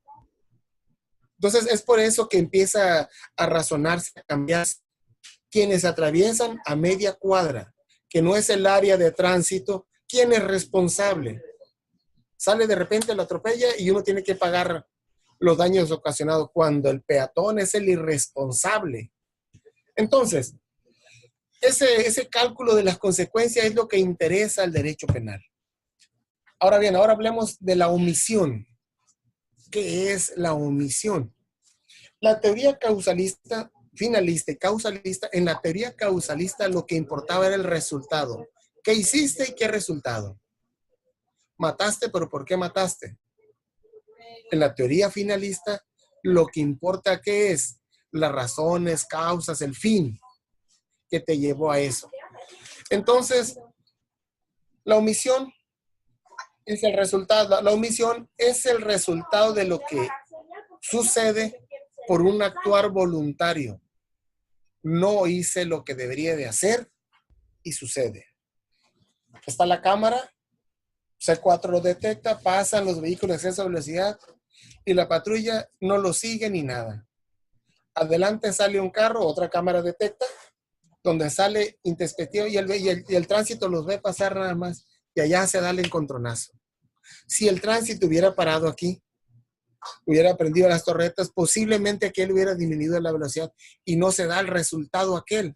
Entonces es por eso que empieza a razonarse, a cambiar. Quienes atraviesan a media cuadra, que no es el área de tránsito, ¿quién es responsable? Sale de repente, lo atropella y uno tiene que pagar los daños ocasionados cuando el peatón es el irresponsable. Entonces, ese cálculo de las consecuencias es lo que interesa al derecho penal. Ahora bien, ahora hablemos de la omisión. ¿Qué es la omisión? La teoría causalista, finalista y causalista, en la teoría causalista lo que importaba era el resultado. ¿Qué hiciste y qué resultado? Mataste, pero ¿por qué mataste? En la teoría finalista, lo que importa ¿qué es? Las razones, causas, el fin que te llevó a eso. Entonces, la omisión es el resultado. La omisión es el resultado de lo que sucede por un actuar voluntario. No hice lo que debería de hacer y sucede. Está la cámara, C4 lo detecta, pasan los vehículos de exceso de velocidad y la patrulla no lo sigue ni nada. Adelante sale un carro, otra cámara detecta, donde sale introspectivo y el tránsito los ve pasar nada más y allá se da el encontronazo. Si el tránsito hubiera parado aquí, hubiera prendido las torretas, posiblemente aquel hubiera disminuido la velocidad y no se da el resultado aquel.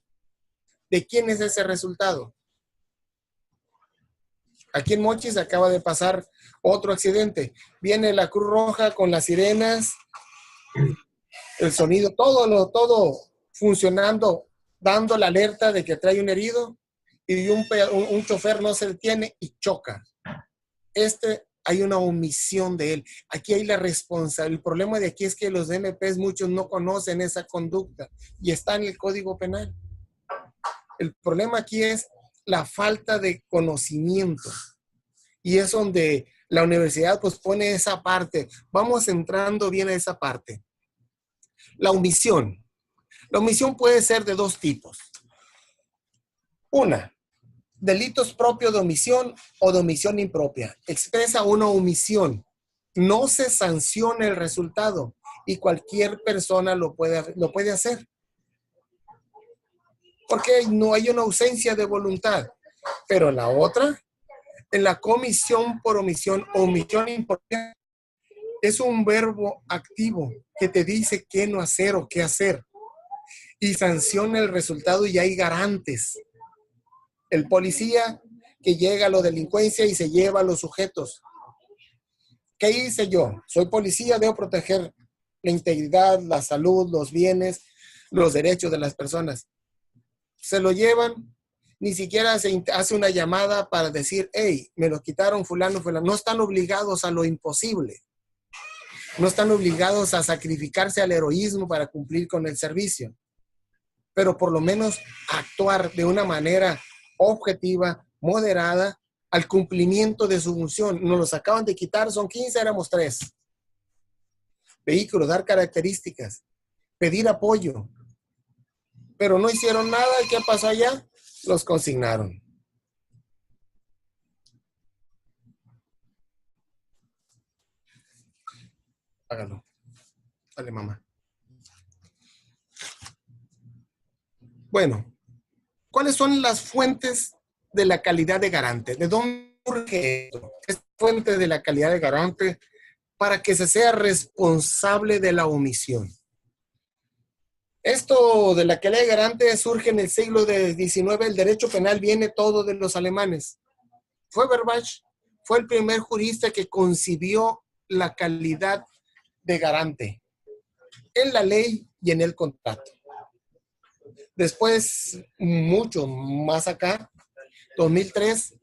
¿De quién es ese resultado? Aquí en Mochis acaba de pasar otro accidente. Viene la Cruz Roja con las sirenas, el sonido, todo funcionando, dando la alerta de que trae un herido y un chofer no se detiene y choca. Hay una omisión de él. Aquí hay la responsabilidad. El problema de aquí es que los DMPs, muchos no conocen esa conducta y está en el Código Penal. El problema aquí es la falta de conocimiento. Y es donde la universidad pues pone esa parte. Vamos entrando bien a esa parte. La omisión. La omisión puede ser de dos tipos. Una, delitos propios de omisión o de omisión impropia. Expresa una omisión. No se sanciona el resultado y cualquier persona lo puede hacer. Porque no hay una ausencia de voluntad. Pero la otra, en la comisión por omisión, omisión impropia, es un verbo activo que te dice qué no hacer o qué hacer. Y sanciona el resultado y hay garantes. El policía que llega a la delincuencia y se lleva a los sujetos. ¿Qué hice yo? Soy policía, debo proteger la integridad, la salud, los bienes, los derechos de las personas. Se lo llevan, ni siquiera se hace una llamada para decir, hey, me lo quitaron fulano. No están obligados a lo imposible. No están obligados a sacrificarse al heroísmo para cumplir con el servicio. Pero por lo menos actuar de una manera objetiva, moderada, al cumplimiento de su función. Nos los acaban de quitar, son 15, éramos 3. Vehículos, dar características, pedir apoyo. Pero no hicieron nada, ¿y qué pasó allá? Los consignaron. Hágalo. Dale, mamá. Bueno, ¿cuáles son las fuentes de la calidad de garante? ¿De dónde surge esto? Es fuente de la calidad de garante para que se sea responsable de la omisión. Esto de la que ley garante surge en el siglo XIX. El derecho penal viene todo de los alemanes. Feuerbach fue el primer jurista que concibió la calidad de garante en la ley y en el contrato. Después, mucho más acá, 2003,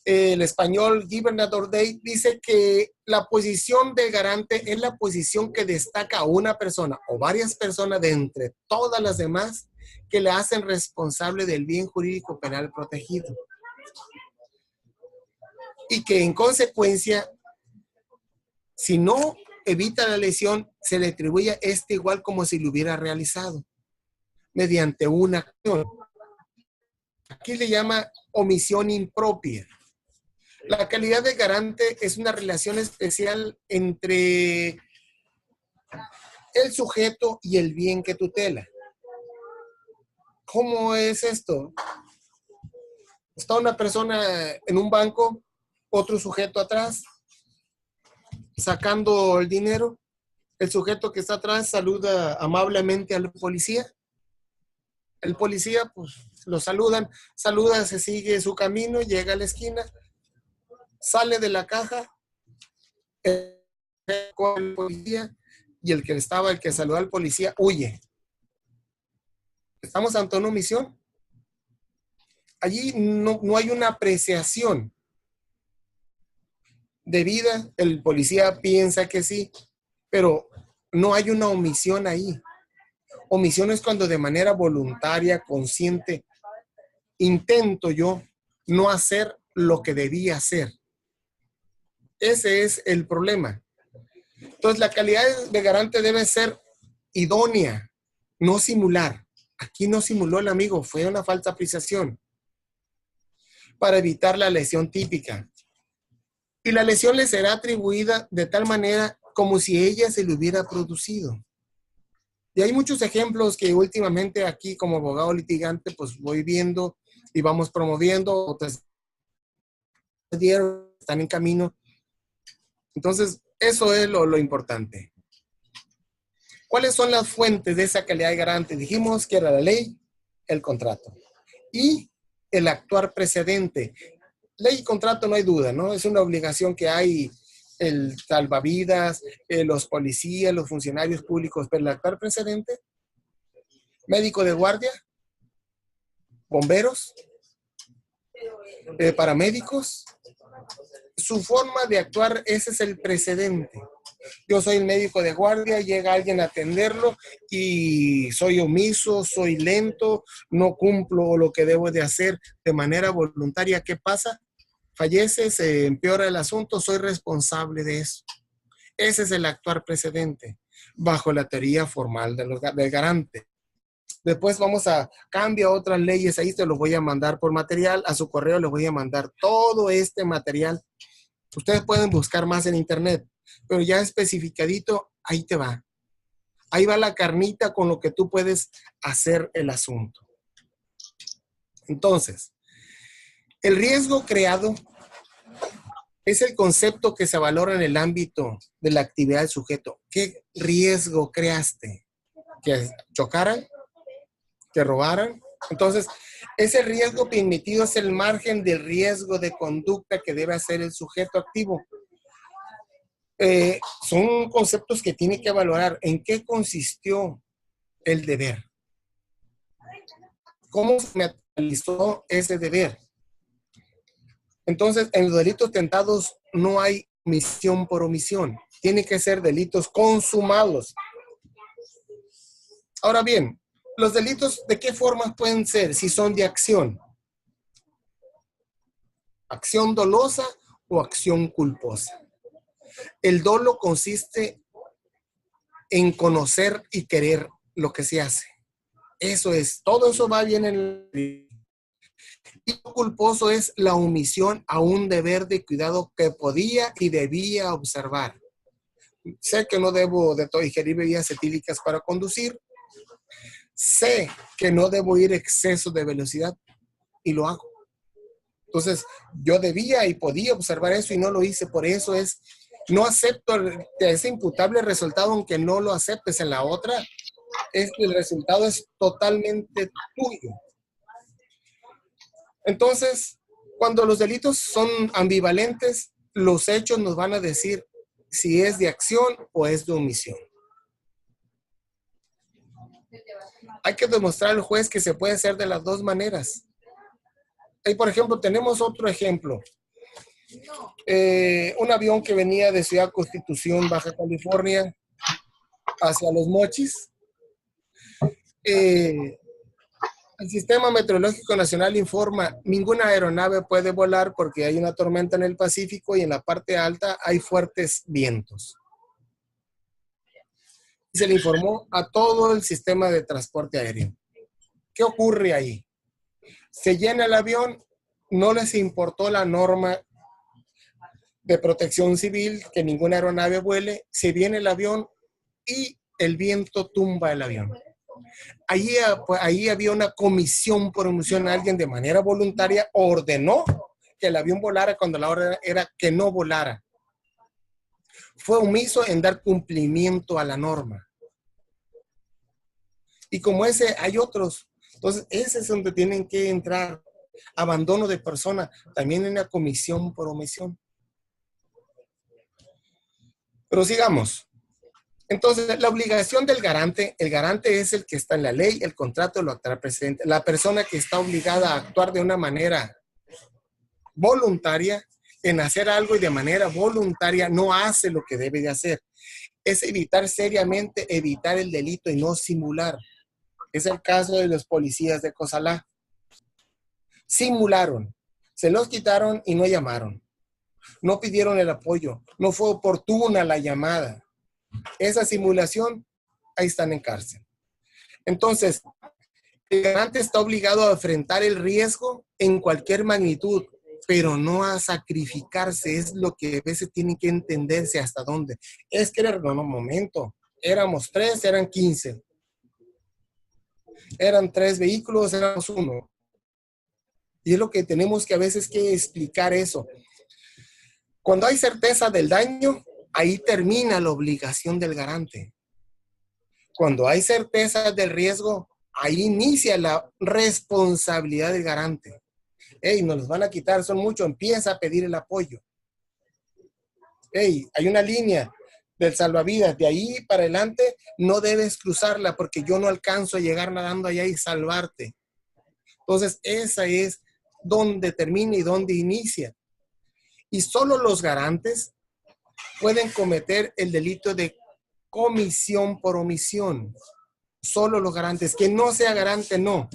el español Guy Nordey dice que la posición de garante es la posición que destaca a una persona o varias personas de entre todas las demás que le hacen responsable del bien jurídico penal protegido. Y que en consecuencia, si no evita la lesión, se le atribuye este igual como si lo hubiera realizado mediante una acción. Aquí le llama omisión impropia. La calidad de garante es una relación especial entre el sujeto y el bien que tutela. ¿Cómo es esto? Está una persona en un banco, otro sujeto atrás, sacando el dinero. El sujeto que está atrás saluda amablemente al policía. El policía, pues, lo saluda, se sigue su camino, llega a la esquina, sale de la caja, con el policía, y el que saludó al policía, huye. Estamos ante una omisión. Allí no hay una apreciación debida. El policía piensa que sí, pero no hay una omisión ahí. Omisión es cuando de manera voluntaria, consciente, intento yo no hacer lo que debía hacer. Ese es el problema. Entonces, la calidad de garante debe ser idónea, no simular. Aquí no simuló el amigo, fue una falsa apreciación para evitar la lesión típica. Y la lesión le será atribuida de tal manera como si ella se le hubiera producido. Y hay muchos ejemplos que últimamente aquí como abogado litigante pues voy viendo y vamos promoviendo, otras están en camino. Entonces, eso es lo importante. ¿Cuáles son las fuentes de esa calidad de garante? Dijimos que era la ley, el contrato y el actuar precedente. Ley y contrato no hay duda, ¿no? Es una obligación que hay el salvavidas, los policías, los funcionarios públicos, pero el actuar precedente, médico de guardia, bomberos, paramédicos, su forma de actuar, ese es el precedente. Yo soy el médico de guardia, llega alguien a atenderlo y soy omiso, soy lento, no cumplo lo que debo de hacer de manera voluntaria. ¿Qué pasa? Fallece, se empeora el asunto, soy responsable de eso. Ese es el actuar precedente, bajo la teoría formal del garante. Después vamos a cambiar otras leyes, ahí te los voy a mandar por material, a su correo les voy a mandar todo este material. Ustedes pueden buscar más en internet, pero ya especificadito, ahí te va. Ahí va la carnita con lo que tú puedes hacer el asunto. Entonces, el riesgo creado es el concepto que se valora en el ámbito de la actividad del sujeto. ¿Qué riesgo creaste? ¿Que chocaran? ¿Que robaran? Entonces, ese riesgo permitido es el margen del riesgo de conducta que debe hacer el sujeto activo. Son conceptos que tiene que valorar. ¿En qué consistió el deber? ¿Cómo se materializó ese deber? Entonces, en los delitos tentados no hay omisión por omisión. Tiene que ser delitos consumados. Ahora bien, los delitos, ¿de qué formas pueden ser si son de acción? ¿Acción dolosa o acción culposa? El dolo consiste en conocer y querer lo que se hace. Eso es, todo eso va bien en el... Y lo culposo es la omisión a un deber de cuidado que podía y debía observar. Sé que no debo ingerir bebidas etílicas para conducir. Sé que no debo ir exceso de velocidad y lo hago. Entonces, yo debía y podía observar eso y no lo hice. Por eso es no acepto, te es imputable el resultado aunque no lo aceptes. En la otra, el resultado es totalmente tuyo. Entonces, cuando los delitos son ambivalentes, los hechos nos van a decir si es de acción o es de omisión. Hay que demostrar al juez que se puede hacer de las dos maneras. Y por ejemplo, tenemos otro ejemplo. Un avión que venía de Ciudad Constitución, Baja California, hacia Los Mochis. El Sistema Meteorológico Nacional informa, ninguna aeronave puede volar porque hay una tormenta en el Pacífico y en la parte alta hay fuertes vientos. Y se le informó a todo el sistema de transporte aéreo. ¿Qué ocurre ahí? Se llena el avión, no les importó la norma de protección civil, que ninguna aeronave vuele, se viene el avión y el viento tumba el avión. Ahí había una comisión por omisión. Alguien de manera voluntaria ordenó que el avión volara cuando la orden era que no volara. Fue omiso en dar cumplimiento a la norma. Y como ese hay otros. Entonces, ese es donde tienen que entrar. Abandono de persona, también en la comisión por omisión. Pero sigamos. Entonces, la obligación del garante, el garante es el que está en la ley, el contrato lo acta precedente. La persona que está obligada a actuar de una manera voluntaria, en hacer algo y de manera voluntaria no hace lo que debe de hacer. Es evitar seriamente, evitar el delito y no simular. Es el caso de los policías de Cozalá. Simularon, se los quitaron y no llamaron. No pidieron el apoyo, no fue oportuna la llamada. Esa simulación, ahí están en cárcel. Entonces, el garante está obligado a enfrentar el riesgo en cualquier magnitud, pero no a sacrificarse. Es lo que a veces tienen que entenderse hasta dónde. Es que en un momento, éramos 3, eran 15. Eran 3 vehículos, éramos 1. Y es lo que tenemos que a veces que explicar eso. Cuando hay certeza del daño, ahí termina la obligación del garante. Cuando hay certeza del riesgo, ahí inicia la responsabilidad del garante. Hey, nos los van a quitar, son muchos, empieza a pedir el apoyo. Hey, hay una línea del salvavidas, de ahí para adelante no debes cruzarla porque yo no alcanzo a llegar nadando allá y salvarte. Entonces, esa es donde termina y donde inicia. Y solo los garantes pueden cometer el delito de comisión por omisión. Solo los garantes. Que no sea garante, no.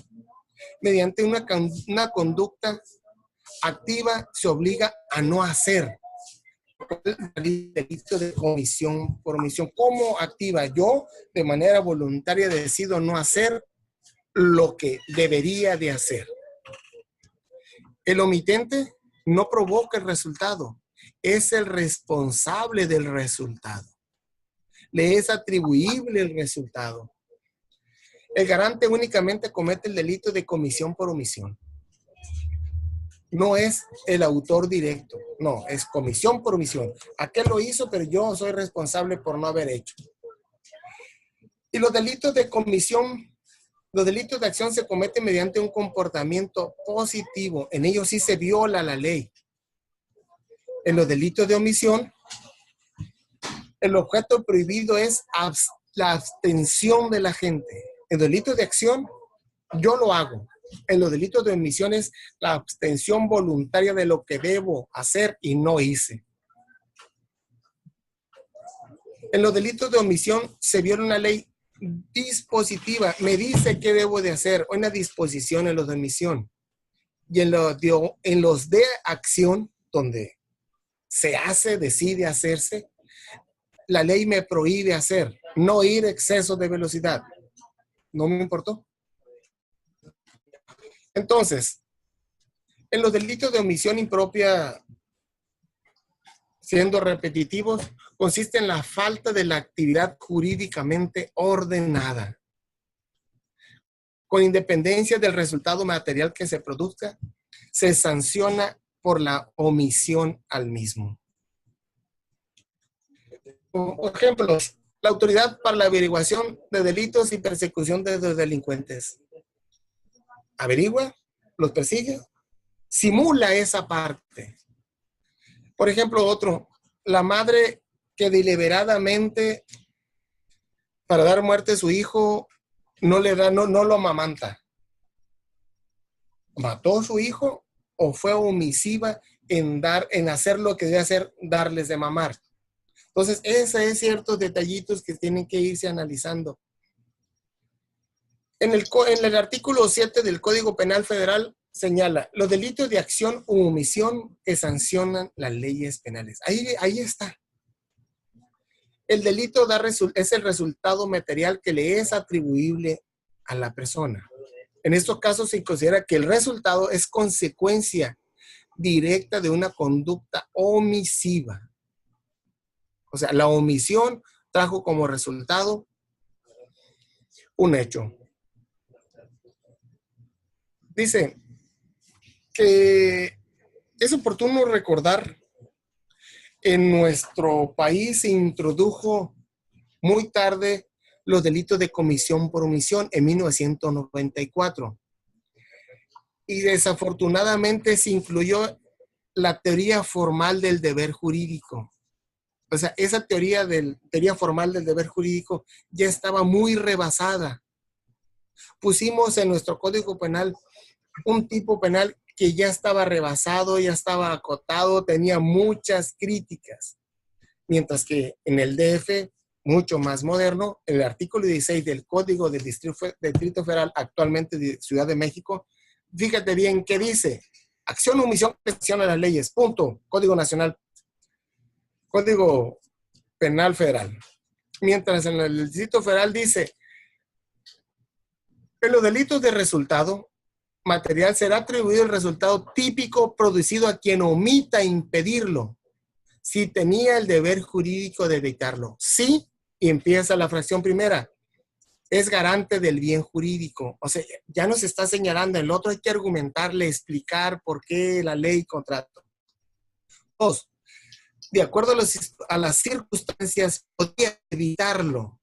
Mediante una conducta activa se obliga a no hacer. El delito de comisión por omisión. ¿Cómo activa? Yo de manera voluntaria decido no hacer lo que debería de hacer. El omitente no provoca el resultado, es el responsable del resultado. Le es atribuible el resultado. El garante únicamente comete el delito de comisión por omisión. No es el autor directo, no, es comisión por omisión. Aquel lo hizo, pero yo soy responsable por no haber hecho. Y los delitos de comisión, los delitos de acción se cometen mediante un comportamiento positivo. En ellos sí se viola la ley. En los delitos de omisión, el objeto prohibido es la abstención de la gente. En delitos de acción, yo lo hago. En los delitos de omisión es la abstención voluntaria de lo que debo hacer y no hice. En los delitos de omisión se viola una ley dispositiva. Me dice qué debo de hacer. Una disposición en los de omisión. Y en los de acción, donde se hace, decide hacerse, la ley me prohíbe hacer, no ir a exceso de velocidad. No me importó. Entonces, en los delitos de omisión impropia, siendo repetitivos, consiste en la falta de la actividad jurídicamente ordenada. Con independencia del resultado material que se produzca, se sanciona por la omisión al mismo. Por ejemplo, la autoridad para la averiguación de delitos y persecución de los delincuentes. Averigua, los persigue, simula esa parte. Por ejemplo, otro, la madre que deliberadamente para dar muerte a su hijo no lo amamanta. ¿Mató a su hijo o fue omisiva en hacer lo que debe hacer, darles de mamar? Entonces, esos es ciertos detallitos que tienen que irse analizando. En el artículo 7 del Código Penal Federal señala los delitos de acción u omisión que sancionan las leyes penales. Ahí está. El delito es el resultado material que le es atribuible a la persona. En estos casos se considera que el resultado es consecuencia directa de una conducta omisiva. O sea, la omisión trajo como resultado un hecho. Dice que es oportuno recordar, en nuestro país se introdujo muy tarde los delitos de comisión por omisión en 1994. Y desafortunadamente se incluyó la teoría formal del deber jurídico. O sea, esa teoría formal del deber jurídico ya estaba muy rebasada. Pusimos en nuestro Código Penal un tipo penal que ya estaba rebasado, ya estaba acotado, tenía muchas críticas. Mientras que en el DF, mucho más moderno, el artículo 16 del Código del Distrito Federal, actualmente de Ciudad de México, fíjate bien qué dice: acción o omisión que sanciona las leyes, punto. Código Nacional, Código Penal Federal. Mientras en el Distrito Federal dice: en los delitos de resultado material será atribuido el resultado típico producido a quien omita impedirlo, si tenía el deber jurídico de evitarlo. Sí, y empieza la fracción primera. Es garante del bien jurídico. O sea, ya nos está señalando. El otro hay que argumentarle, explicar por qué la ley contrato. 2. De acuerdo a las circunstancias, podía evitarlo.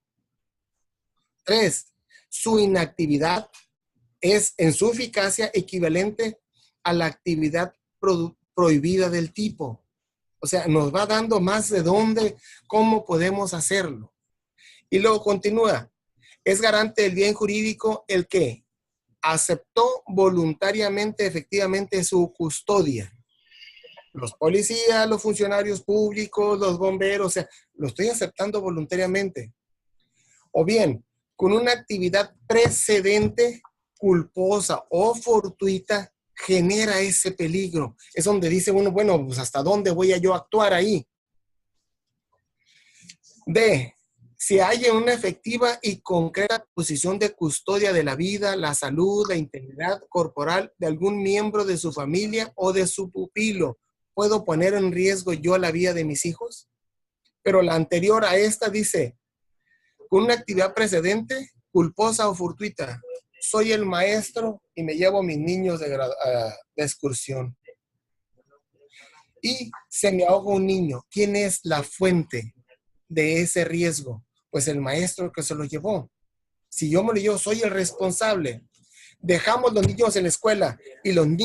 3. Su inactividad es en su eficacia equivalente a la actividad prohibida del tipo. O sea, nos va dando más de dónde, cómo podemos hacerlo. Y luego continúa. Es garante del bien jurídico el que aceptó voluntariamente, efectivamente, su custodia. Los policías, los funcionarios públicos, los bomberos, o sea, lo estoy aceptando voluntariamente. O bien, con una actividad precedente, culposa o fortuita, genera ese peligro. Es donde dice uno, bueno, pues ¿hasta dónde voy a yo actuar ahí? D. Si hay una efectiva y concreta posición de custodia de la vida, la salud, la integridad corporal de algún miembro de su familia o de su pupilo, ¿puedo poner en riesgo yo la vida de mis hijos? Pero la anterior a esta dice, con una actividad precedente, culposa o fortuita, soy el maestro y me llevo a mis niños de excursión. Y se me ahoga un niño. ¿Quién es la fuente de ese riesgo? Pues el maestro que se lo llevó. Si yo me lo llevo, soy el responsable. Dejamos los niños en la escuela y el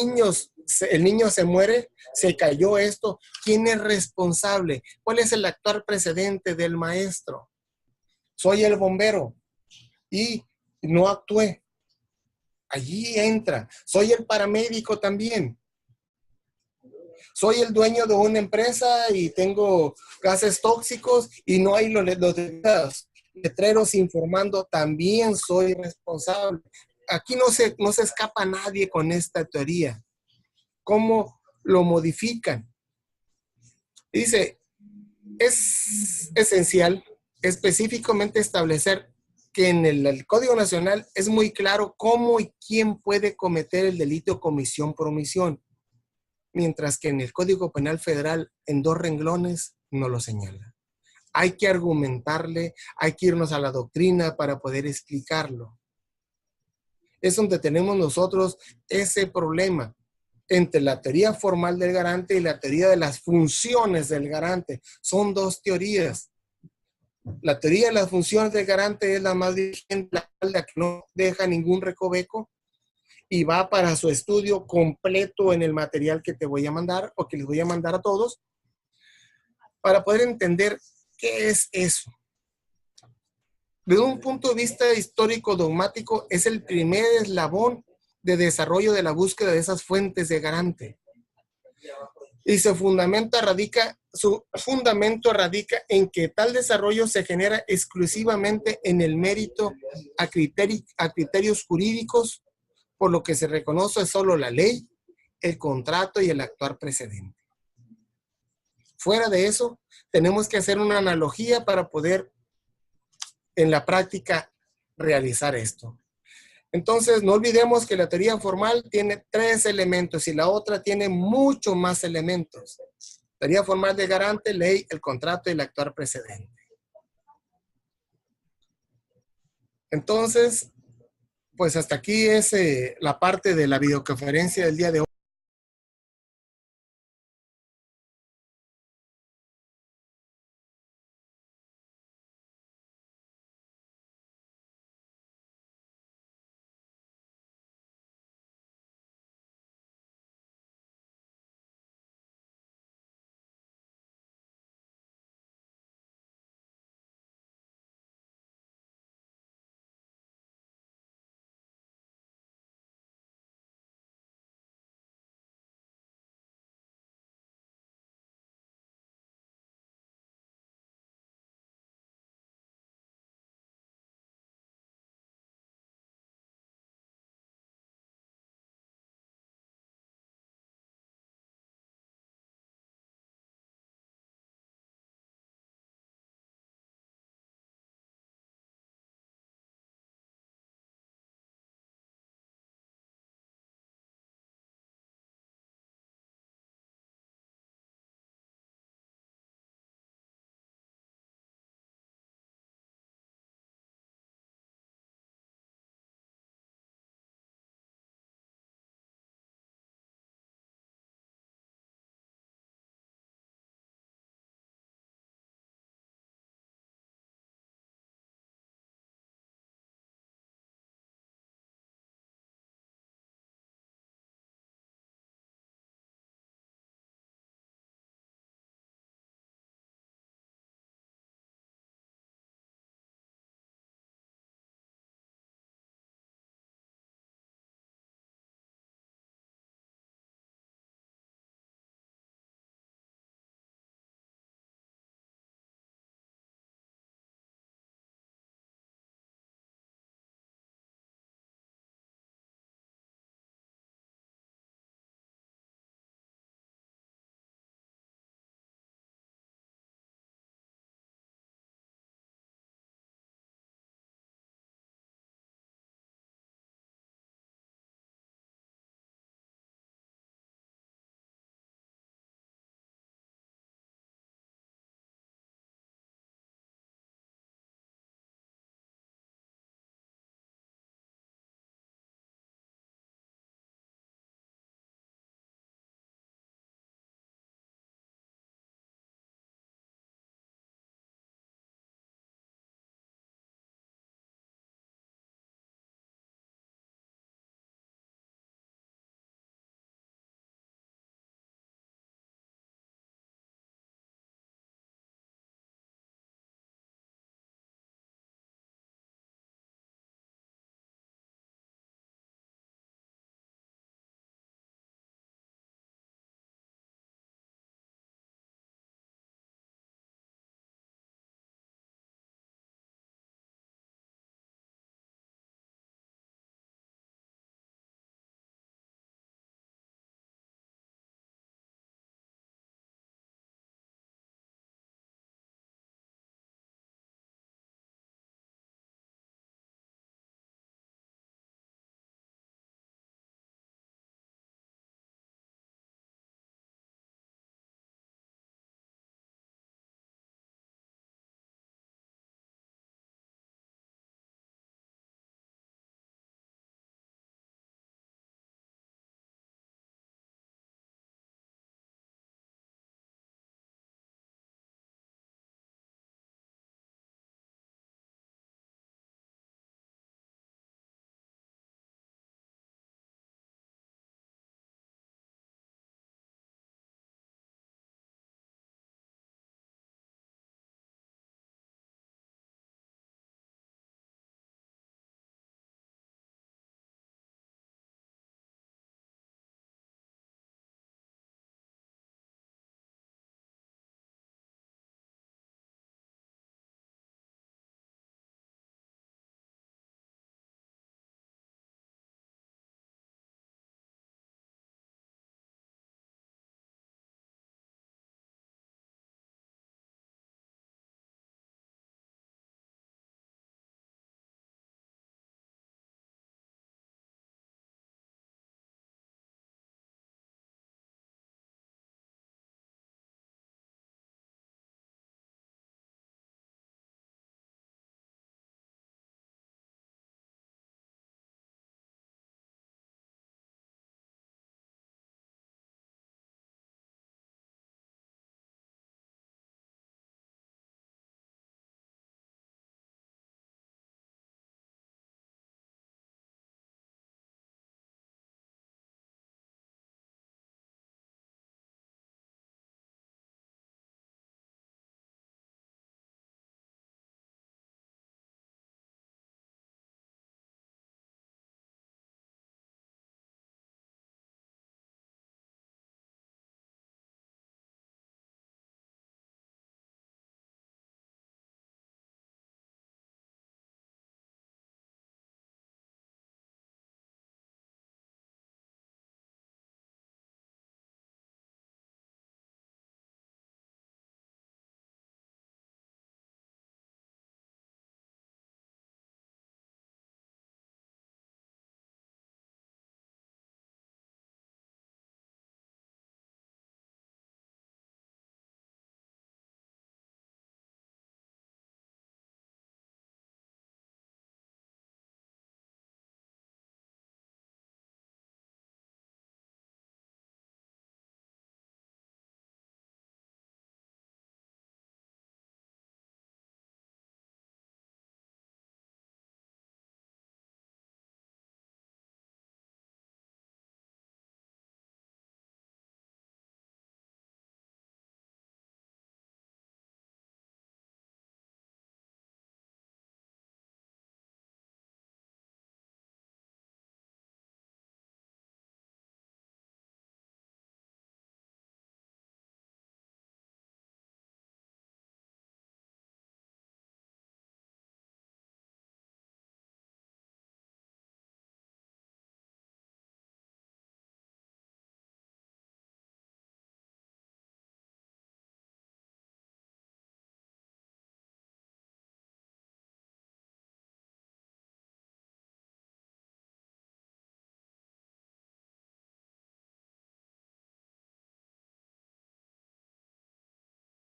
niño se muere, se cayó esto. ¿Quién es responsable? ¿Cuál es el actuar precedente del maestro? Soy el bombero y no actué. Allí entra. Soy el paramédico también. Soy el dueño de una empresa y tengo gases tóxicos y no hay los letreros informando, también soy responsable. Aquí no se escapa nadie con esta teoría. ¿Cómo lo modifican? Dice, es esencial específicamente establecer que en el Código Nacional es muy claro cómo y quién puede cometer el delito de comisión por omisión, mientras que en el Código Penal Federal, en 2 renglones, no lo señala. Hay que argumentarle, hay que irnos a la doctrina para poder explicarlo. Es donde tenemos nosotros ese problema entre la teoría formal del garante y la teoría de las funciones del garante. Son 2 teorías. La teoría de las funciones del garante es la más vigente, la que no deja ningún recoveco y va para su estudio completo en el material que te voy a mandar o que les voy a mandar a todos para poder entender qué es eso. Desde un punto de vista histórico dogmático, es el primer eslabón de desarrollo de la búsqueda de esas fuentes de garante. Y su fundamento radica en que tal desarrollo se genera exclusivamente en el mérito a criterios jurídicos, por lo que se reconoce solo la ley, el contrato y el actuar precedente. Fuera de eso, tenemos que hacer una analogía para poder en la práctica realizar esto. Entonces, no olvidemos que la teoría formal tiene 3 elementos y la otra tiene mucho más elementos. Teoría formal de garante, ley, el contrato y el actuar precedente. Entonces, pues hasta aquí es la parte de la videoconferencia del día de hoy.